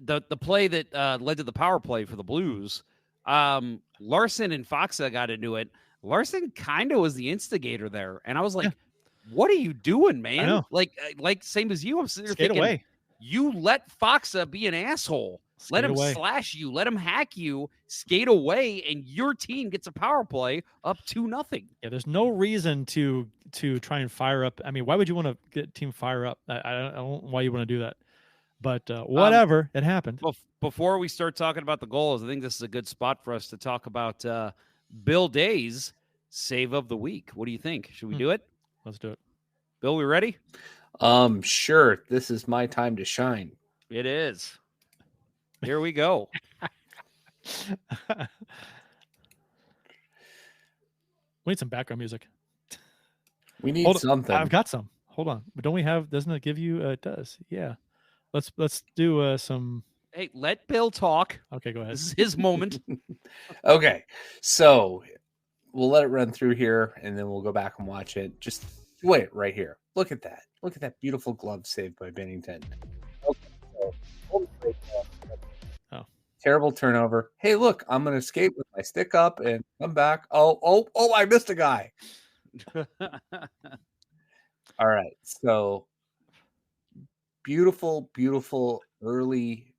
Speaker 10: the play that led to the power play for the Blues, Larson and Faksa got into it. Larson kind of was the instigator there. And I was like, what are you doing, man? Like same as you. I'm sitting there thinking,
Speaker 6: away.
Speaker 10: You let Foxa be an asshole. Let him slash you. Let him hack you. Skate away, and your team gets a power play up 2-0.
Speaker 6: Yeah, there's no reason to try and fire up. I mean, why would you want to get team fire up? I don't know why you want to do that. But whatever, it happened.
Speaker 10: Before we start talking about the goals, I think this is a good spot for us to talk about Bill Day's save of the week. What do you think? Should we do it?
Speaker 6: Let's do it.
Speaker 10: Bill, we ready?
Speaker 7: Sure. This is my time to shine.
Speaker 10: It is. Here we go.
Speaker 6: We need some background music.
Speaker 7: We need something.
Speaker 6: I've got some. Hold on. But don't we have? Doesn't it give you? It does. Yeah. Let's do some.
Speaker 10: Hey, let Bill talk.
Speaker 6: Okay, go ahead.
Speaker 10: This is his moment.
Speaker 7: Okay, so we'll let it run through here, and then we'll go back and watch it. Just wait right here. Look at that. Look at that beautiful glove save by Binnington. Okay, so, terrible turnover. Hey, look, I'm going to skate with my stick up and come back. Oh, I missed a guy. All right, so beautiful early,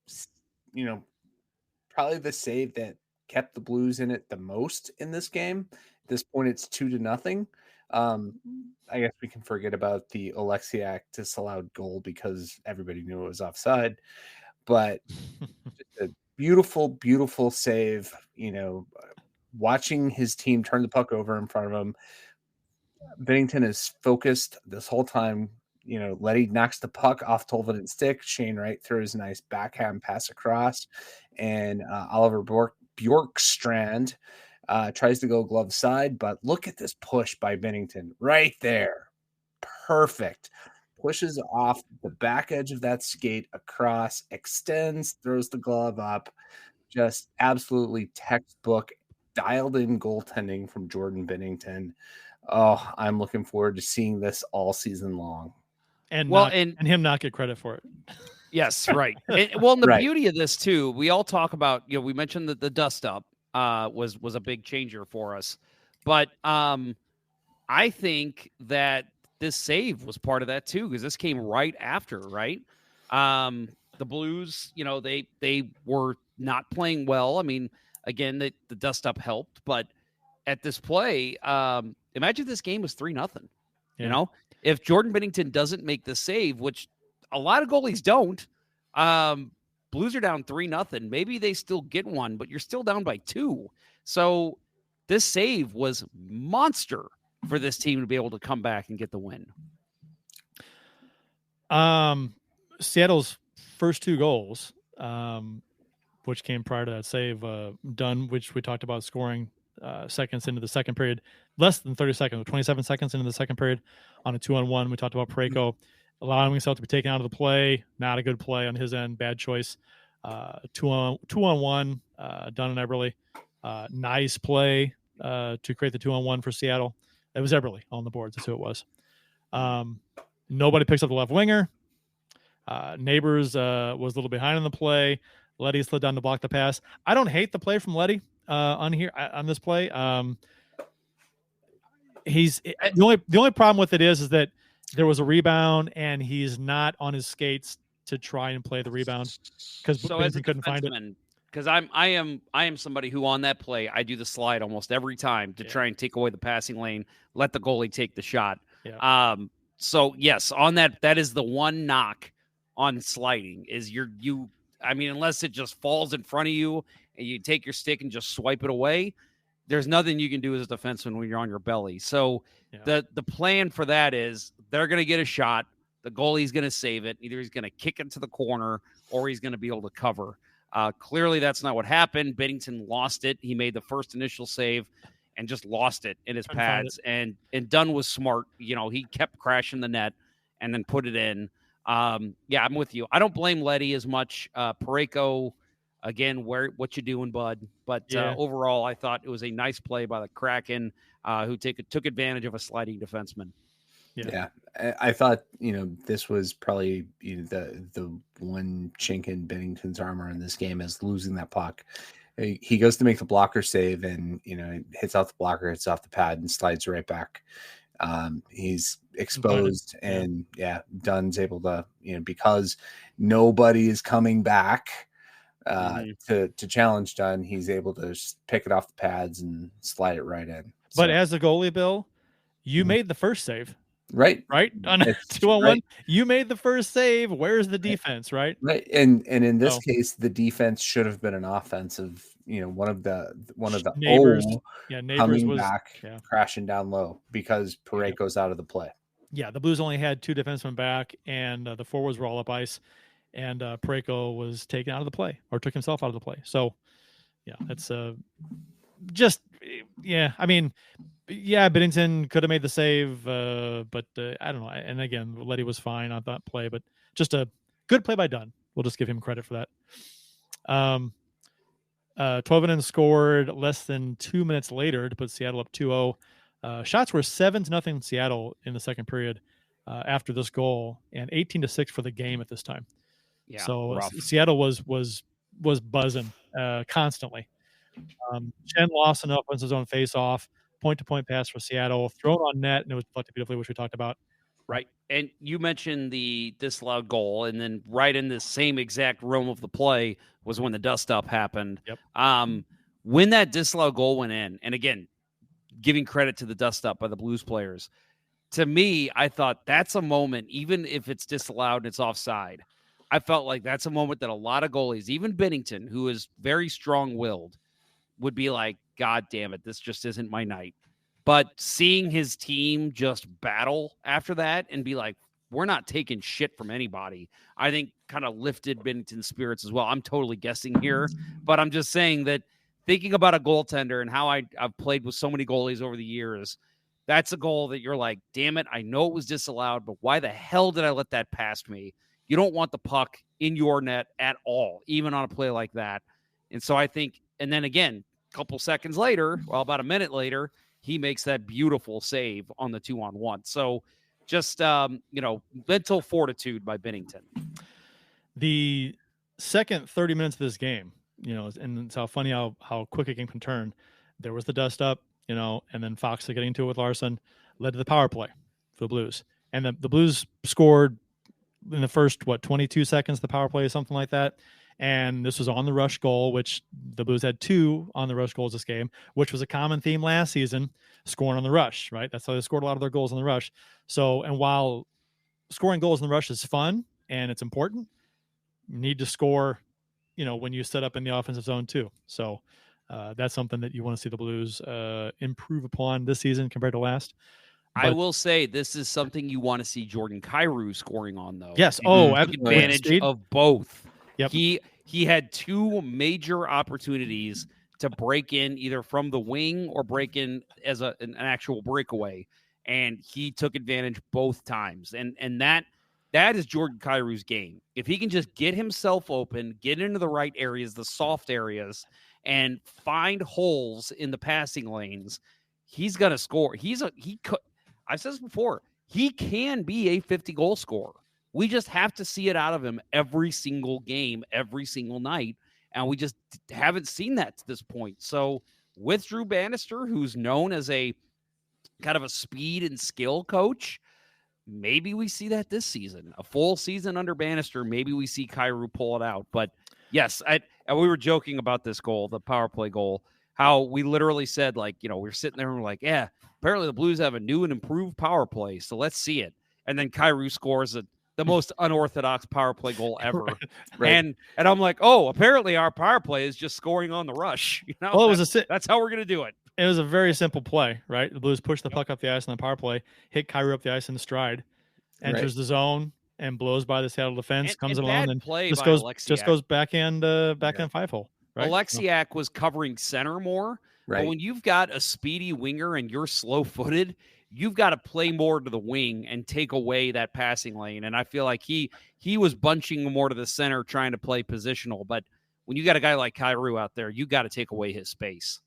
Speaker 7: probably the save that kept the Blues in it the most in this game. At this point, it's 2-0. I guess we can forget about the Oleksiak disallowed goal because everybody knew it was offside. But just a beautiful save. Watching his team turn the puck over in front of him. Binnington is focused this whole time. Letty knocks the puck off Tolvaden's stick. Shane Wright throws a nice backhand pass across, and Oliver Bjorkstrand tries to go glove side, but look at this push by Binnington right there. Perfect. Pushes off the back edge of that skate across, extends, throws the glove up. Just absolutely textbook, dialed in goaltending from Jordan Binnington. Oh, I'm looking forward to seeing this all season long.
Speaker 6: And him not get credit for it.
Speaker 10: Yes, right. The beauty of this too, we all talk about, we mentioned that the dust up was a big changer for us. But I think that this save was part of that too, because this came right after, right? The Blues, they were not playing well. I mean, again, the dust up helped, but at this play, imagine this game was 3-0. If Jordan Binnington doesn't make the save, which a lot of goalies don't, Blues are down 3-0. Maybe they still get one, but you're still down by 2. So this save was monster for this team to be able to come back and get the win.
Speaker 6: Seattle's first 2 goals, which came prior to that save, Dunn, which we talked about scoring seconds into the second period, less than 30 seconds, 27 seconds into the second period on a 2-on-1. We talked about Parayko allowing himself to be taken out of the play. Not a good play on his end. Bad choice. 2-on-1, Dunn and Eberle. Nice play to create the 2-on-1 for Seattle. It was Eberle on the boards. That's who it was. Nobody picks up the left winger. Neighbors was a little behind on the play. Letty slid down to block the pass. I don't hate the play from Letty on this play. He's the only problem with it is that there was a rebound and he's not on his skates to try and play the rebound because he couldn't find it.
Speaker 10: Because I am somebody who on that play I do the slide almost every time to try and take away the passing lane, let the goalie take the shot.
Speaker 6: Yeah.
Speaker 10: So yes, on that is the one knock on sliding is unless it just falls in front of you and you take your stick and just swipe it away, there's nothing you can do as a defenseman when you're on your belly. So the plan for that is they're going to get a shot. The goalie's going to save it. Either he's going to kick it to the corner or he's going to be able to cover. Clearly that's not what happened. Binnington lost it. He made the first initial save and just lost it in his pads. And Dunn was smart. He kept crashing the net and then put it in. I'm with you. I don't blame Letty as much. Parayko, again, what you doing, bud? But overall, I thought it was a nice play by the Kraken, who took advantage of a sliding defenseman.
Speaker 7: Yeah, I thought this was probably the one chink in Binnington's armor in this game is losing that puck. He goes to make the blocker save, and it hits off the blocker, hits off the pad, and slides right back. He's exposed, and Dunn's able to, because nobody is coming back to challenge Dunn, he's able to just pick it off the pads and slide it right in.
Speaker 6: But as the goalie, Bill, you made the first save.
Speaker 7: Right.
Speaker 6: On 2-on-1, you made the first save. Where's the defense, right?
Speaker 7: Right. And in this case, the defense should have been an offensive, one of the
Speaker 6: neighbors.
Speaker 7: Neighbors coming back, crashing down low because Parayko's out of the play.
Speaker 6: Yeah, the Blues only had 2 defensemen back, and the forwards were all up ice, and Parayko was taken out of the play, or took himself out of the play. So, that's I mean, Binnington could have made the save, but I don't know. And again, Leddy was fine on that play, but just a good play by Dunn. We'll just give him credit for that. Toivonen scored less than 2 minutes later to put Seattle up 2-0. Shots were 7-0 Seattle in the second period after this goal, and 18-6 for the game at this time. Yeah, so rough. Seattle was buzzing constantly. Chen lost an offensive zone face-off, point-to-point pass for Seattle, thrown on net, and it was deflected beautifully, which we talked about.
Speaker 10: Right. And you mentioned the disallowed goal, and then right in the same exact realm of the play was when the dust-up happened.
Speaker 6: Yep.
Speaker 10: When that disallowed goal went in, and again, giving credit to the dust-up by the Blues players, to me, I thought that's a moment, even if it's disallowed and it's offside, I felt like that's a moment that a lot of goalies, even Binnington, who is very strong-willed, would be like, God damn it, this just isn't my night. But seeing his team just battle after that and be like, we're not taking shit from anybody, I think kind of lifted Binnington's spirits as well. I'm totally guessing here, but I'm just saying that thinking about a goaltender and how I've played with so many goalies over the years, that's a goal that you're like, damn it, I know it was disallowed, but why the hell did I let that past me? You don't want the puck in your net at all, even on a play like that. And so I think, and then again, a couple seconds later, about a minute later, he makes that beautiful save on the 2-on-1. So just, mental fortitude by Binnington.
Speaker 6: The second 30 minutes of this game, and it's how funny how quick a game can turn. There was the dust up, and then Fox getting into it with Larson led to the power play for the Blues. And the Blues scored in the first, 22 seconds, the power play, something like that. And this was on the rush goal, which the Blues had 2 on the rush goals this game, which was a common theme last season, scoring on the rush, right? That's how they scored a lot of their goals on the rush. So, and while scoring goals in the rush is fun and it's important, you need to score, when you set up in the offensive zone too. So that's something that you want to see the Blues improve upon this season compared to last.
Speaker 10: But I will say this is something you want to see Jordan Kyrou scoring on, though.
Speaker 6: Yes.
Speaker 10: Take advantage of both.
Speaker 6: Yep.
Speaker 10: He had 2 major opportunities to break in either from the wing or break in as an actual breakaway, and he took advantage both times. And that is Jordan Kyrou's game. If he can just get himself open, get into the right areas, the soft areas, and find holes in the passing lanes, he's gonna score. I've said this before. He can be a 50-goal scorer. We just have to see it out of him every single game, every single night, and we just haven't seen that to this point. So with Drew Bannister, who's known as a kind of a speed and skill coach, maybe we see that this season. A full season under Bannister, maybe we see Kyrou pull it out. But yes, we were joking about this goal, the power play goal, how we literally said, we're sitting there and we're like, yeah, apparently the Blues have a new and improved power play, so let's see it. And then Kyrou scores the most unorthodox power play goal ever. Right. And I'm like, oh, apparently our power play is just scoring on the rush.
Speaker 6: Well,
Speaker 10: that's how we're going to do it.
Speaker 6: It was a very simple play, right? The Blues pushed the puck up the ice on the power play, hit Kyrou up the ice in stride, enters the zone, and blows by the Seattle defense, comes along, and just goes backhand 5-hole. Right?
Speaker 10: Alexiak was covering center more. Right. But when you've got a speedy winger and you're slow-footed, you've got to play more to the wing and take away that passing lane. And I feel like he was bunching more to the center, trying to play positional. But when you got a guy like Kyrou out there, you got to take away his space.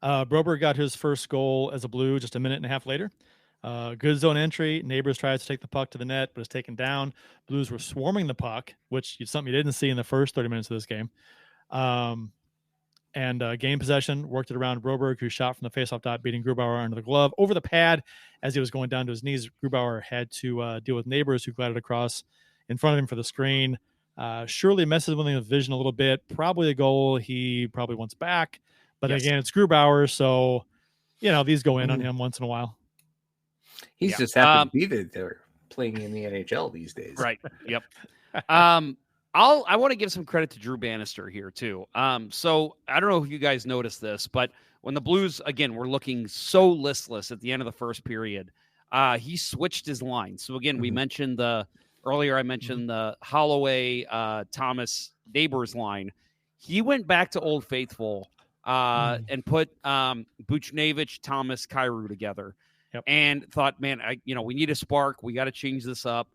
Speaker 6: Broberg got his first goal as a Blue just a minute and a half later. Good zone entry. Neighbors tries to take the puck to the net, but it's taken down. Blues were swarming the puck, which is something you didn't see in the first 30 minutes of this game. And game possession, worked it around Broberg, who shot from the faceoff dot, beating Grubauer under the glove. Over the pad, as he was going down to his knees, Grubauer had to deal with neighbors who glided across in front of him for the screen. Surely messes with his vision a little bit. Probably a goal he probably wants back. But again, it's Grubauer, so, these go in on him once in a while.
Speaker 7: He's just happy to be there playing in the NHL these days.
Speaker 10: Right. Yep. I want to give some credit to Drew Bannister here too. So I don't know if you guys noticed this, but when the Blues again were looking so listless at the end of the first period, he switched his line. So again, we mentioned earlier. I mentioned the Holloway, Thomas, Neighbors line. He went back to Old Faithful and put Buchnevich, Thomas, Kyrou together, and thought, man, we need a spark. We got to change this up.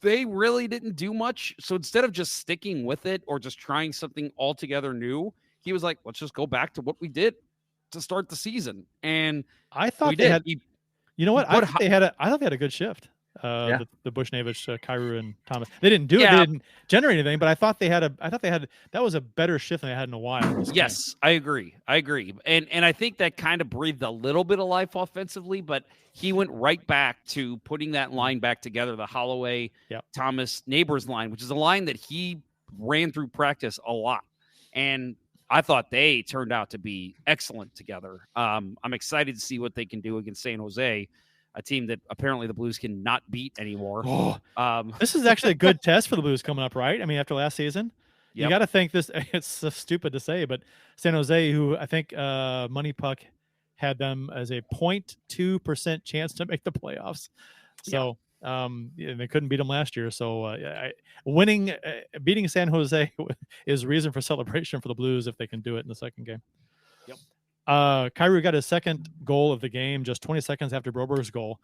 Speaker 10: They really didn't do much. So instead of just sticking with it or just trying something altogether new, he was like, let's just go back to what we did to start the season. And
Speaker 6: I thought they had, I thought they had a good shift. The Buchnevich, Kyrou, and Thomas. They didn't do it. They didn't generate anything, but I thought they had that was a better shift than they had in a while.
Speaker 10: Yes, I agree. And I think that kind of breathed a little bit of life offensively, but he went right back to putting that line back together, the Holloway, Thomas, Neighbors line, which is a line that he ran through practice a lot. And I thought they turned out to be excellent together. I'm excited to see what they can do against San Jose, a team that apparently the Blues cannot beat anymore.
Speaker 6: This is actually a good test for the Blues coming up, right? I mean, after last season, you got to think this. It's so stupid to say, but San Jose, who I think Money Puck had them as a 0.2% chance to make the playoffs. So they couldn't beat them last year. So beating San Jose is reason for celebration for the Blues if they can do it in the second game. Kyrou got his second goal of the game just 20 seconds after Broberg's goal.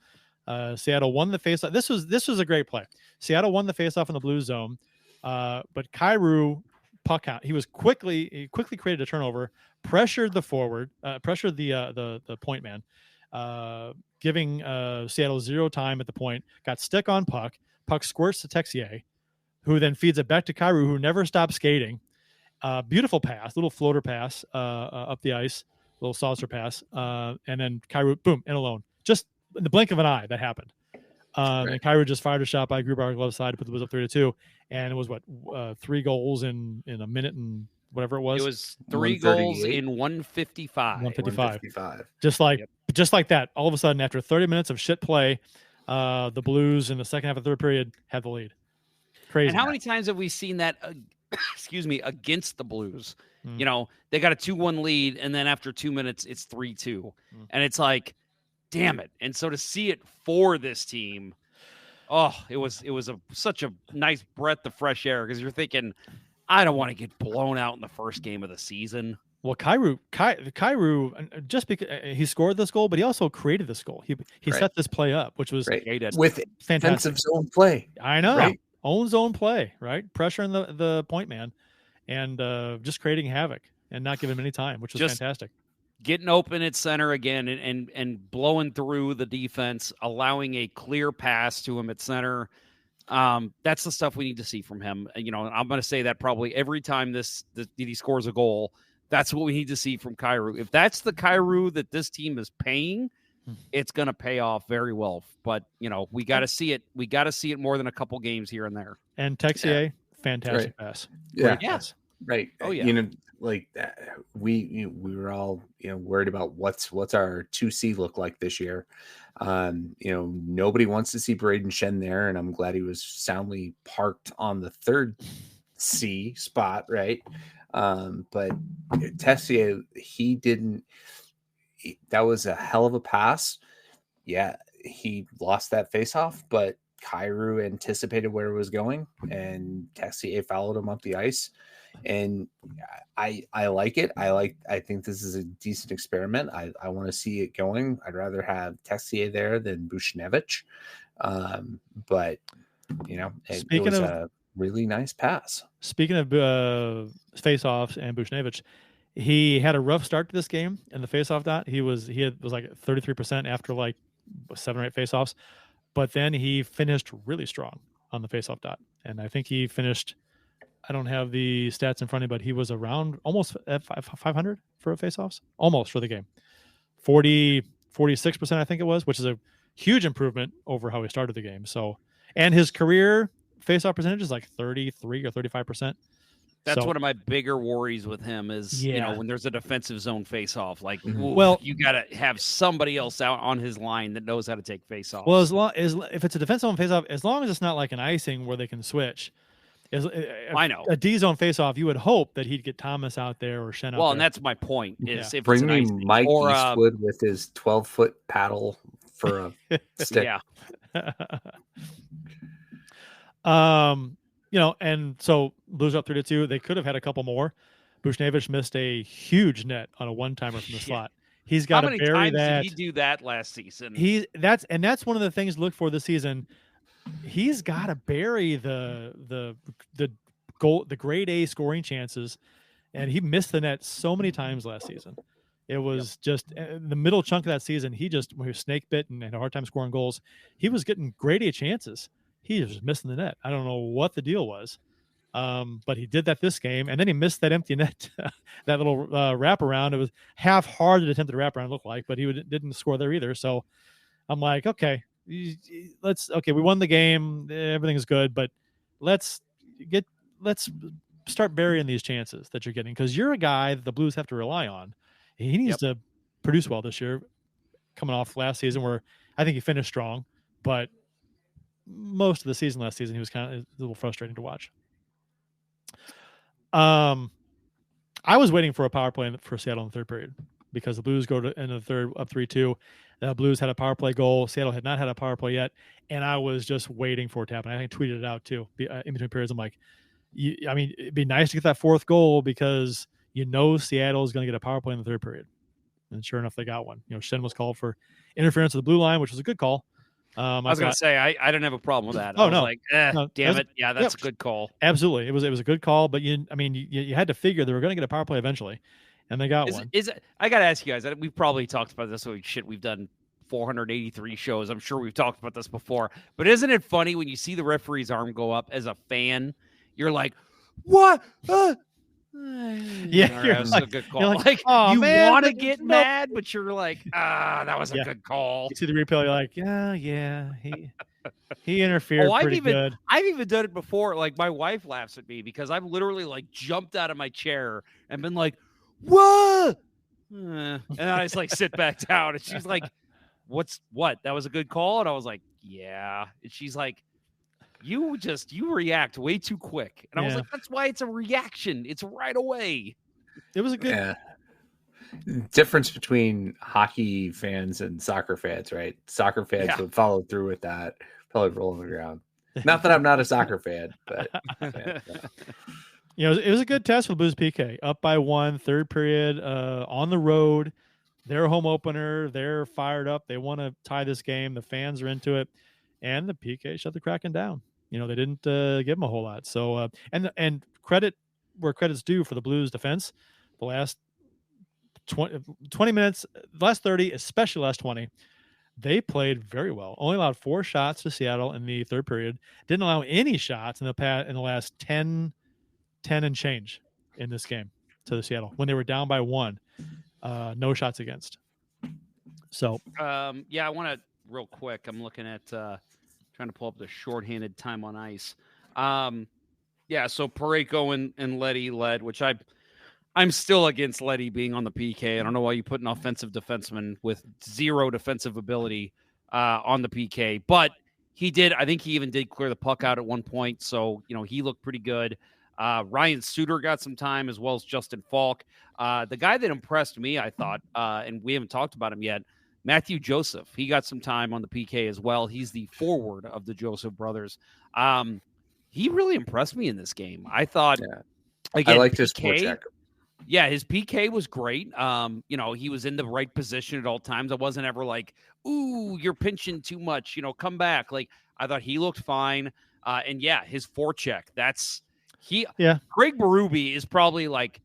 Speaker 6: Seattle won the faceoff. This was a great play. Seattle won the faceoff in the Blue zone, but Kyrou puck out. He quickly created a turnover, pressured the forward, pressured the point man, giving Seattle zero time at the point. Got stick on puck. Puck squirts to Texier, who then feeds it back to Kyrou, who never stopped skating. Beautiful pass, little floater pass up the ice. Little saucer pass, and then Kyrou, boom, in alone. Just in the blink of an eye, that happened. And Kyrou just fired a shot by Grubauer glove side to put the Blues up 3-2, and it was 3 goals in a minute and whatever it was.
Speaker 10: It was 3 goals in 155.
Speaker 6: 155. Just like that. All of a sudden, after 30 minutes of shit play, the Blues in the second half of the third period had the lead. Crazy.
Speaker 10: And how many times have we seen that? Against the Blues? They got a 2-1 lead, and then after 2 minutes, it's 3-2. And it's like, damn it. And so to see it for this team, it was such a nice breath of fresh air, because you're thinking, I don't want to get blown out in the first game of the season.
Speaker 6: Well, Kyrou, just because he scored this goal, but he also created this goal. He set this play up, which was
Speaker 7: with fantastic zone play.
Speaker 6: I know. Right? Own zone play, right? Pressuring the point man and just creating havoc and not giving him any time, which was fantastic.
Speaker 10: Getting open at center again and blowing through the defense, allowing a clear pass to him at center. That's the stuff we need to see from him. I'm going to say that probably every time he scores a goal. That's what we need to see from Kyrou. If that's the Kyrou that this team is paying, it's going to pay off very well. But, we got to see it. We got to see it more than a couple games here and there.
Speaker 6: And Texier, fantastic pass.
Speaker 7: Great pass. Right. Oh, yeah. We were all, worried about what's our 2C look like this year. Nobody wants to see Braden Shen there, and I'm glad he was soundly parked on the third C spot, right? But Tessier, that was a hell of a pass. Yeah, he lost that faceoff, but Kyrou anticipated where it was going, and Tessier followed him up the ice. And I like it. I think this is a decent experiment. I want to see it going. I'd rather have Tessier there than Buchnevich. But it was a really nice pass.
Speaker 6: Speaking of face-offs and Buchnevich, he had a rough start to this game in the face-off dot. He was like 33% after like 7 or 8 face-offs, but then he finished really strong on the face-off dot, and I think he finished I don't have the stats in front of me, but he was around almost at 500 for faceoffs, almost for the game. 46%, I think it was, which is a huge improvement over how he started the game. So, and his career faceoff percentage is like 33 or 35%.
Speaker 10: That's one of my bigger worries with him is, when there's a defensive zone face-off, like, you got to have somebody else out on his line that knows how to take face-offs.
Speaker 6: Well, if it's a defensive zone face-off, as long as it's not like an icing where they can switch.
Speaker 10: I know.
Speaker 6: A D zone face-off, you would hope that he'd get Thomas out there or Shen out there.
Speaker 10: Well, and that's my point. Is if
Speaker 7: bring
Speaker 10: it's
Speaker 7: me
Speaker 10: icing,
Speaker 7: Mike Eastwood with his 12-foot paddle for a stick.
Speaker 6: And so Blues up 3-2. They could have had a couple more. Bushnevich missed a huge net on a one-timer from the slot. He's got to bury that.
Speaker 10: How many times did he do that last season?
Speaker 6: That's one of the things to look for this season. He's got to bury the goal, the grade A scoring chances, and he missed the net so many times last season. It was just the middle chunk of that season. He was snake bit and had a hard time scoring goals. He was getting grade A chances. He was just missing the net. I don't know what the deal was, but he did that this game, and then he missed that empty net, that little wraparound. It was half-hearted attempt at a wraparound, it looked like, but he didn't score there either. So I'm like, okay, we won the game. Everything is good, but let's start burying these chances that you're getting, because you're a guy that the Blues have to rely on. He needs to produce well this year, coming off last season where I think he finished strong, but most of the season last season he was kind of a little frustrating to watch. I was waiting for a power play for Seattle in the third period because the Blues go to in the third up 3-2. The Blues had a power play goal. Seattle had not had a power play yet, and I was just waiting for it to happen. I think I tweeted it out too in between periods. I'm like, it'd be nice to get that fourth goal because Seattle is going to get a power play in the third period. And sure enough, they got one. Shen was called for interference of the blue line, which was a good call.
Speaker 10: I was going to say, I didn't have a problem with that. Damn it. Yeah, that's a good call.
Speaker 6: Absolutely. It was a good call, but you had to figure they were going to get a power play eventually, and they got one.
Speaker 10: I got to ask you guys, we've probably talked about this. We've done 483 shows. I'm sure we've talked about this before, but isn't it funny when you see the referee's arm go up as a fan, you're like, what?
Speaker 6: Yeah,
Speaker 10: that was a good call. Like, oh, you want to get mad, but you're like, that was a good call.
Speaker 6: You see the replay, you're like, he interfered pretty good.
Speaker 10: I've even done it before. Like, my wife laughs at me because I've literally jumped out of my chair and been like, whoa, and I just sit back down, and she's like, what? That was a good call, and I was like, yeah, and she's like, you react way too quick. And I was like, that's why it's a reaction. It's right away.
Speaker 6: It was a good
Speaker 7: difference between hockey fans and soccer fans, right? Soccer fans would follow through with that, probably roll on the ground. Not that I'm not a soccer fan, but
Speaker 6: it was a good test for the Blues PK. Up by 1, third period, on the road. Their home opener. They're fired up. They want to tie this game. The fans are into it. And the PK shut the Kraken down. They didn't give them a whole lot. So, and credit where credit's due for the Blues defense. The last 20 minutes, the last 30, especially last 20, they played very well. Only allowed 4 shots to Seattle in the third period. Didn't allow any shots in the last 10 and change in this game to the Seattle when they were down by 1. No shots against. So,
Speaker 10: I want to real quick. I'm looking at trying to pull up the shorthanded time on ice. So Parayko and Leddy led, which I'm still against Leddy being on the PK. I don't know why you put an offensive defenseman with 0 defensive ability on the PK, but he did. I think he even did clear the puck out at one point, so he looked pretty good. Ryan Suter got some time, as well as Justin Falk. The guy that impressed me, I thought, and we haven't talked about him yet, Matthew Joseph. He got some time on the PK as well. He's the forward of the Joseph brothers. He really impressed me in this game. I thought, again,
Speaker 7: I liked his forecheck.
Speaker 10: Yeah, his PK was great. He was in the right position at all times. I wasn't ever like, ooh, you're pinching too much, come back. Like, I thought he looked fine. His forecheck, Greg Berube is probably like,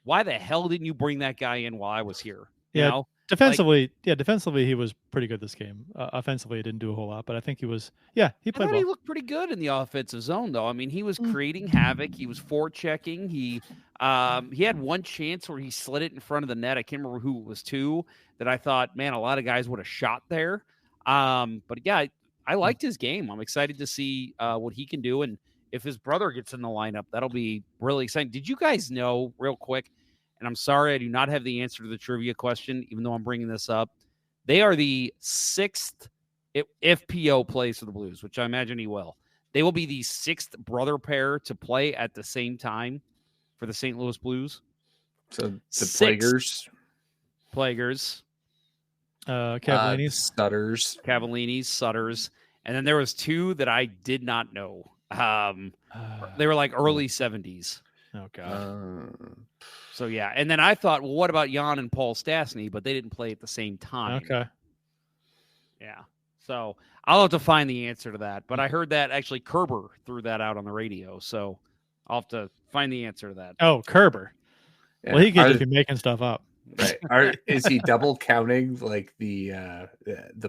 Speaker 10: why the hell didn't you bring that guy in while I was here? You know?
Speaker 6: Defensively, defensively he was pretty good this game. Offensively, he didn't do a whole lot, but I think he was. Yeah, he played well.
Speaker 10: He looked pretty good in the offensive zone, though. I mean, he was creating havoc. He was forechecking. He had one chance where he slid it in front of the net. I can't remember who it was to that I thought, man, a lot of guys would have shot there. But yeah, I liked his game. I'm excited to see what he can do, and if his brother gets in the lineup, that'll be really exciting. Did you guys know, real quick? And I'm sorry, I do not have the answer to the trivia question, even though I'm bringing this up. They are the 6th, if PO plays for the Blues, which I imagine he will. They will be the 6th brother pair to play at the same time for the St. Louis Blues.
Speaker 7: So the Plaguers.
Speaker 10: Cavallini's.
Speaker 7: Sutters.
Speaker 10: Sutters. And then there was 2 that I did not know. They were like early 70s.
Speaker 6: Oh, God.
Speaker 10: So, yeah. And then I thought, well, what about Jan and Paul Stastny? But they didn't play at the same time.
Speaker 6: Okay.
Speaker 10: Yeah. So I'll have to find the answer to that. But I heard that actually Kerber threw that out on the radio. So I'll have to find the answer to that.
Speaker 6: Oh, Kerber. Yeah. Well, he could just be making stuff up.
Speaker 7: Right. Is he double counting like the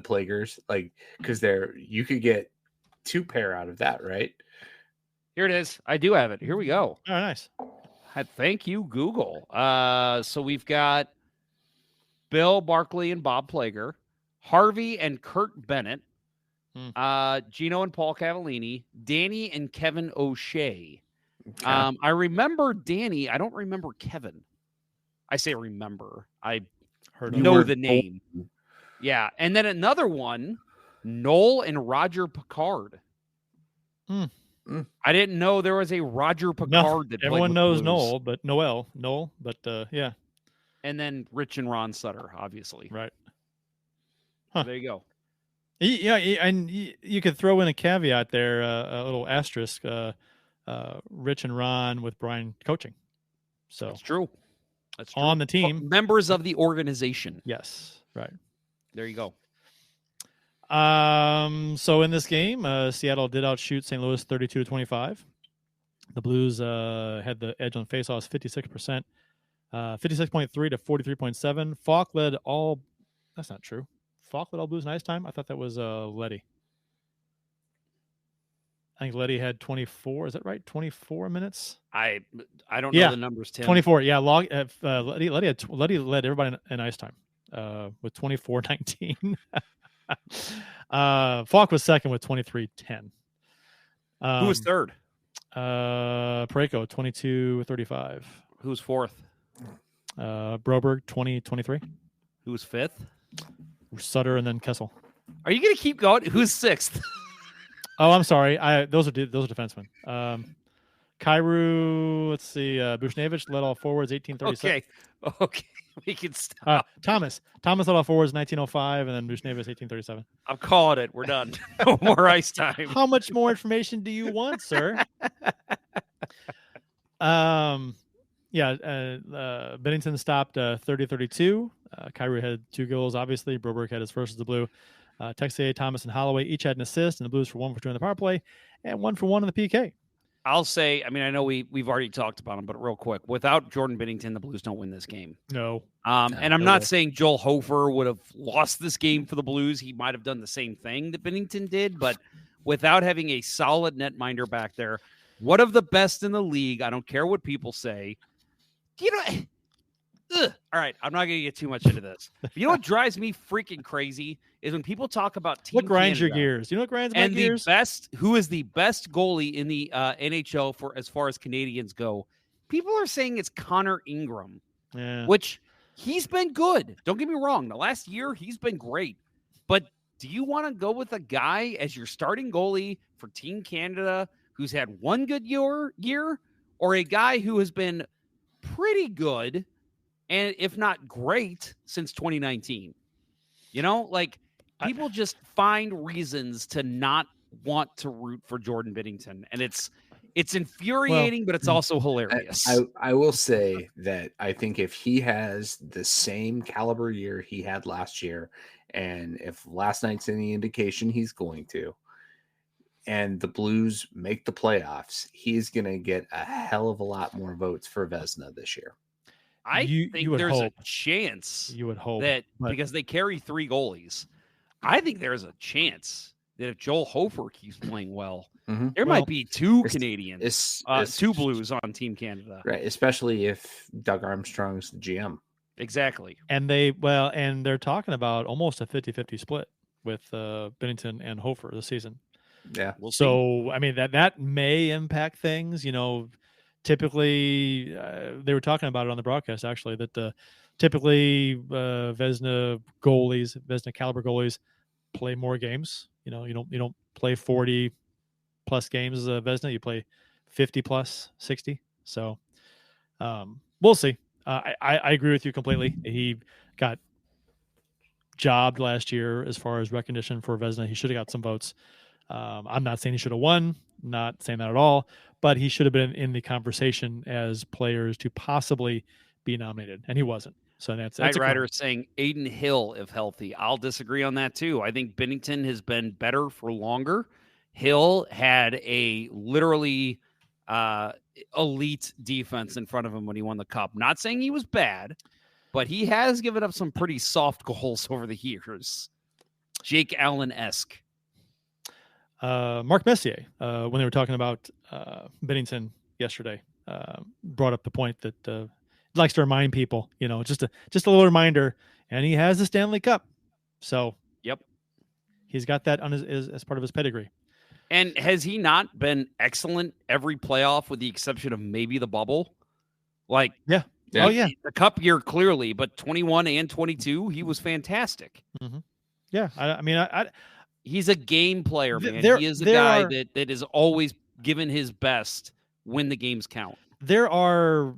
Speaker 7: Plaguers? Like, because you could get 2 pair out of that, right?
Speaker 10: Here it is. I do have it. Here we go.
Speaker 6: Oh, nice.
Speaker 10: Thank you, Google. So we've got Bill Barkley and Bob Plager, Harvey and Kurt Bennett, Gino and Paul Cavallini, Danny and Kevin O'Shea. Okay. I remember Danny. I don't remember Kevin. I say remember. I know the name. Yeah. And then another one, Noel and Roger Picard. I didn't know there was a Roger Picard that
Speaker 6: everyone knows Noel, but yeah.
Speaker 10: And then Rich and Ron Sutter, obviously.
Speaker 6: Right.
Speaker 10: Huh. There you go.
Speaker 6: Yeah, and you could throw in a caveat there, a little asterisk. Rich and Ron with Brian coaching. So
Speaker 10: that's true. That's true.
Speaker 6: On the team,
Speaker 10: members of the organization.
Speaker 6: Yes, right.
Speaker 10: There you go.
Speaker 6: So in this game, Seattle did outshoot St. Louis 32-25. The Blues had the edge on faceoffs 56%, 56.3 to 43.7. Falk led all. That's not true. Falk led all Blues in ice time. I thought that was Leddy. I think Leddy had 24. Is that right? 24 minutes.
Speaker 10: I don't know the numbers. Tim.
Speaker 6: 24. Yeah. Leddy led everybody in ice time with 24-19. Falk was second with 23-10.
Speaker 10: Who was third?
Speaker 6: Parayko 22-35.
Speaker 10: Who was fourth?
Speaker 6: Broberg 20-23.
Speaker 10: Who was fifth?
Speaker 6: Sutter and then Kessel.
Speaker 10: Are you going to keep going? Who's sixth?
Speaker 6: Oh, I'm sorry. Those are defensemen. Kyrou, let's see. Bushnevich led all forwards 1837.
Speaker 10: Okay. We can stop.
Speaker 6: Thomas led all forwards 1905, and then Bushnevich 1837.
Speaker 10: I'm calling it. We're done. No more ice time.
Speaker 6: How much more information do you want, sir? Bennington stopped 30-32. Kyrou had 2 goals, obviously. Broberg had his first as the Blue. Texier, Thomas, and Holloway each had an assist, and the Blues for 1 for 2 on the power play, and 1 for 1 on the PK.
Speaker 10: I'll say, I know we've already talked about him, but real quick, without Jordan Binnington, the Blues don't win this game.
Speaker 6: No.
Speaker 10: And I'm not saying Joel Hofer would have lost this game for the Blues. He might have done the same thing that Binnington did, but without having a solid netminder back there, one of the best in the league, I don't care what people say. All right, I'm not going to get too much into this. But you know what drives me freaking crazy is when people talk about Team
Speaker 6: What grinds
Speaker 10: Canada,
Speaker 6: your gears? You know what grinds my gears?
Speaker 10: Who is the best goalie in the NHL for as far as Canadians go? People are saying it's Connor Ingram, which he's been good. Don't get me wrong. The last year, he's been great. But do you want to go with a guy as your starting goalie for Team Canada who's had one good year or a guy who has been pretty good and if not great since 2019? People just find reasons to not want to root for Jordan Binnington, and it's infuriating, but it's also hilarious.
Speaker 7: I will say that I think if he has the same caliber year he had last year, and if last night's any indication he's going to, and the Blues make the playoffs, he's going to get a hell of a lot more votes for Vezina this year.
Speaker 10: I think there's a chance
Speaker 6: you would hope
Speaker 10: that because they carry 3 goalies, I think there's a chance that if Joel Hofer keeps playing well, there might be 2 Canadians, 2 Blues on Team Canada.
Speaker 7: Right, especially if Doug Armstrong's the GM.
Speaker 10: Exactly.
Speaker 6: And they're talking about almost a 50-50 split with Binnington and Hofer this season.
Speaker 7: Yeah.
Speaker 6: We'll see. I mean, that may impact things. Typically, they were talking about it on the broadcast, actually, that typically Vezina caliber goalies play more games. You don't play 40 plus games as a Vezina. You play 50 plus 60. So we'll see. I agree with you completely. He got jobbed last year as far as recognition for Vezina. He should have got some votes. I'm not saying he should have won, not saying that at all, but he should have been in the conversation as players to possibly be nominated, and he wasn't. So that's
Speaker 10: Night Rider saying Aiden Hill if healthy. I'll disagree on that too. I think Binnington has been better for longer. Hill had a literally elite defense in front of him when he won the cup. Not saying he was bad, but he has given up some pretty soft goals over the years. Jake Allen-esque.
Speaker 6: Mark Messier, when they were talking about Binnington yesterday, brought up the point that he likes to remind people, just a little reminder, and he has the Stanley Cup. So,
Speaker 10: yep,
Speaker 6: he's got that on as part of his pedigree.
Speaker 10: And has he not been excellent every playoff with the exception of maybe the bubble?
Speaker 6: Yeah.
Speaker 10: Oh, yeah. The cup year, clearly, but 21 and 22, he was fantastic.
Speaker 6: Mm-hmm. Yeah. I mean,
Speaker 10: he's a game player, man. He is a guy that is always given his best when the games count.
Speaker 6: There are,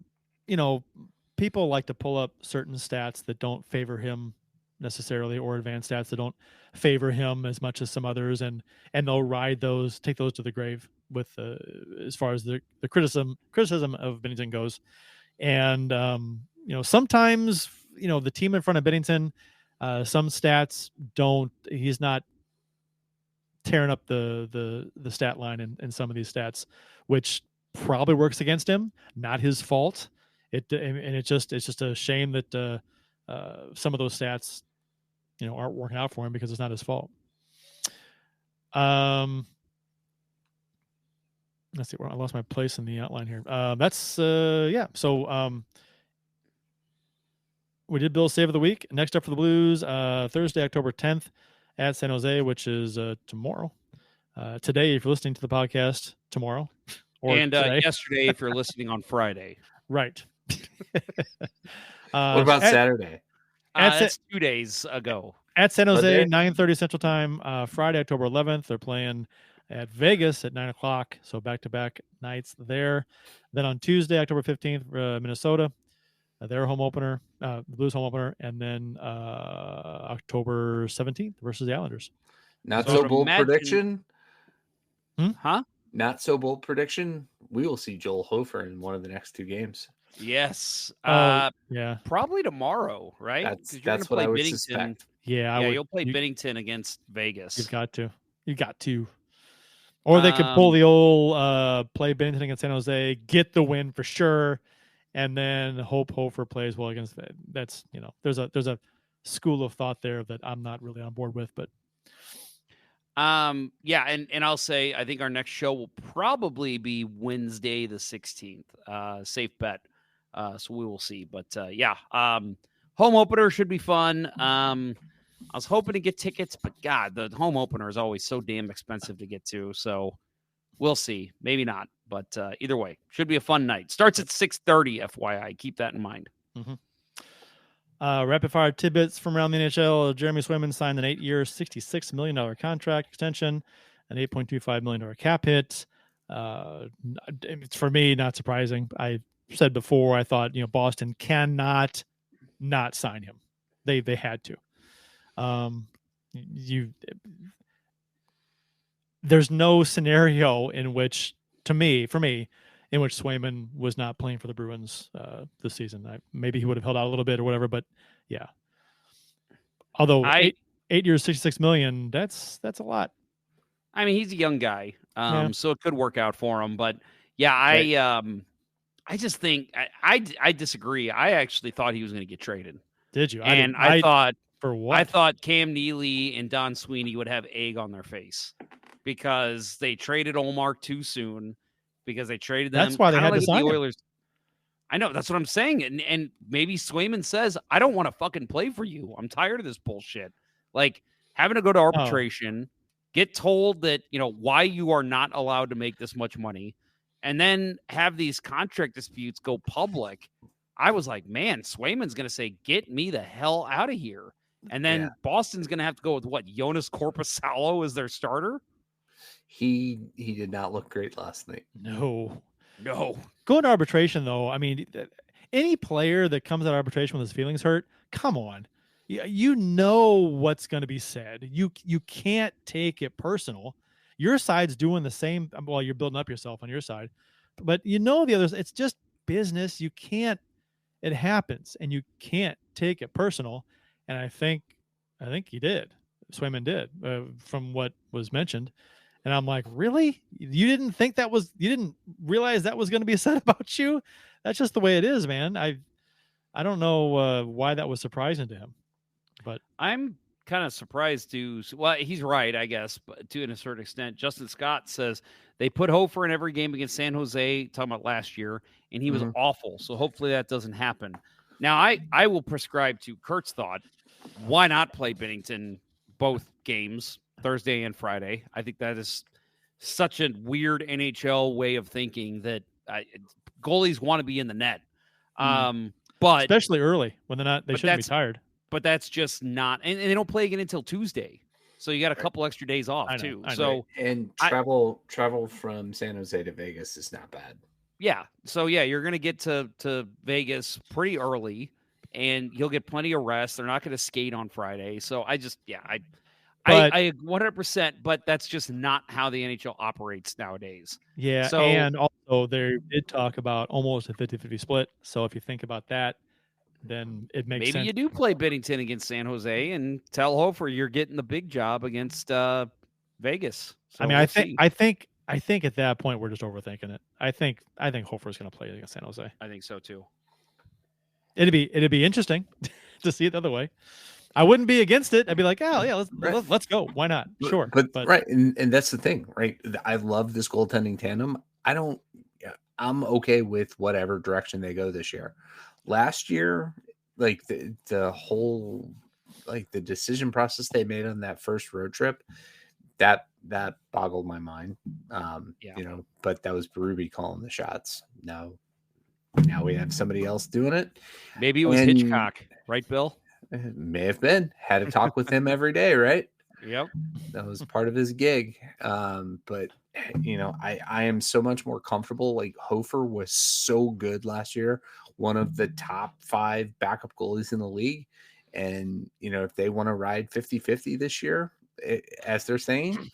Speaker 6: people like to pull up certain stats that don't favor him necessarily, or advanced stats that don't favor him as much as some others, and they'll take those to the grave with as far as the criticism of Binnington goes. And sometimes the team in front of Binnington, some stats he's not tearing up the stat line in some of these stats, which probably works against him. Not his fault. It's just a shame that some of those stats aren't working out for him because it's not his fault. Let's see where I lost my place in the outline here. So we did Bill's Save of the Week. Next up for the Blues, Thursday, October 10th at San Jose, which is tomorrow. Today, if you're listening to the podcast, tomorrow.
Speaker 10: And yesterday, if you're listening on Friday.
Speaker 6: Right.
Speaker 7: What about Saturday?
Speaker 10: That's 2 days ago.
Speaker 6: At San Jose, 9:30 Central Time. Friday, October 11th, they're playing at Vegas at 9 o'clock. So back-to-back nights there. Then on Tuesday, October 15th, Minnesota, their home opener, the Blues home opener. And then October 17th versus the Islanders.
Speaker 7: Not so bold prediction.
Speaker 10: Huh?
Speaker 7: Not so bold prediction. We will see Joel Hofer in one of the next 2 games.
Speaker 10: Yes.
Speaker 6: Yeah.
Speaker 10: Probably tomorrow, right?
Speaker 7: That's what I would suspect.
Speaker 6: Yeah.
Speaker 10: You'll play Binnington against Vegas.
Speaker 6: You've got to. Or they could pull the old play Binnington against San Jose, get the win for sure, and then hope Hofer plays well against that. That's there's a school of thought there that I'm not really on board with, but
Speaker 10: and I'll say I think our next show will probably be Wednesday the 16th. Safe bet. So we will see. But home opener should be fun. I was hoping to get tickets, but God, the home opener is always so damn expensive to get to. So we'll see. Maybe not. But either way, should be a fun night. Starts at 6:30, FYI. Keep that in mind.
Speaker 6: Mm-hmm. Rapid fire tidbits from around the NHL. Jeremy Swayman signed an 8-year, $66 million contract extension, an $8.25 million cap hit. It's for me, not surprising. I said before, I thought, Boston cannot not sign him. They had to. There's no scenario in which, for me, in which Swayman was not playing for the Bruins this season. Maybe he would have held out a little bit or whatever, but yeah. Although 8 years, $66 million, that's a lot.
Speaker 10: I mean, he's a young guy, so it could work out for him. But yeah, I just think I disagree. I actually thought he was going to get traded.
Speaker 6: Did you?
Speaker 10: And I thought
Speaker 6: for what?
Speaker 10: I thought Cam Neely and Don Sweeney would have egg on their face because they traded Omar too soon. Because they traded them.
Speaker 6: That's why they had to sign
Speaker 10: the Oilers. I know, that's what I'm saying. And maybe Swayman says, I don't want to fucking play for you. I'm tired of this bullshit. Like having to go to arbitration, get told that, why you are not allowed to make this much money, and then have these contract disputes go public. I was like, man, Swayman's going to say, get me the hell out of here. And then Boston's going to have to go with what? Jonas Korpisalo as their starter?
Speaker 7: He did not look great last night.
Speaker 6: No.
Speaker 7: Going
Speaker 6: to arbitration, though, I mean, any player that comes out of arbitration with his feelings hurt, come on. You know what's going to be said. You can't take it personal. Your side's doing the same. Well, you're building up yourself on your side. But the others, it's just business. You can't. It happens, and you can't take it personal. And I think he did. Swayman did, from what was mentioned. And I'm like, really? You didn't realize that was going to be said about you? That's just the way it is, man. I don't know why that was surprising to him, but
Speaker 10: I'm kind of surprised too. Well, he's right, I guess, but to a certain extent. Justin Scott says they put Hofer in every game against San Jose, talking about last year, and he was awful. So hopefully that doesn't happen. Now, I will prescribe to Kurt's thought. Why not play Binnington both games, Thursday and Friday? I think that is such a weird NHL way of thinking that goalies want to be in the net. But
Speaker 6: especially early when they shouldn't be tired.
Speaker 10: But that's just not, and they don't play again until Tuesday. So you got a couple extra days off too.
Speaker 7: And travel from San Jose to Vegas is not bad.
Speaker 10: Yeah. So you're going to get to Vegas pretty early, and you'll get plenty of rest. They're not going to skate on Friday. So I 100%. But that's just not how the NHL operates nowadays.
Speaker 6: Yeah. So, and also they did talk about almost a 50-50 split. So if you think about that, then it makes sense.
Speaker 10: Maybe you do play Binnington against San Jose and tell Hofer you're getting the big job against Vegas. So
Speaker 6: I mean, I think at that point we're just overthinking it. I think Hofer is going to play against San Jose.
Speaker 10: I think so too.
Speaker 6: It'd be interesting to see it the other way. I wouldn't be against it. I'd be like, oh yeah, let's go. Why not? Sure.
Speaker 7: But right, and that's the thing, right? I love this goaltending tandem. I'm okay with whatever direction they go this year. Last year, like the whole, like the decision process they made on that first road trip, that boggled my mind. But that was Berube calling the shots. Now we have somebody else doing it.
Speaker 10: Maybe it was Hitchcock, right, Bill?
Speaker 7: It may have been. Had to talk with him every day, right?
Speaker 10: Yep.
Speaker 7: That was part of his gig. But I am so much more comfortable. Like Hofer was so good last year, one of the top 5 backup goalies in the league. And, if they want to ride 50-50 this year, as they're saying,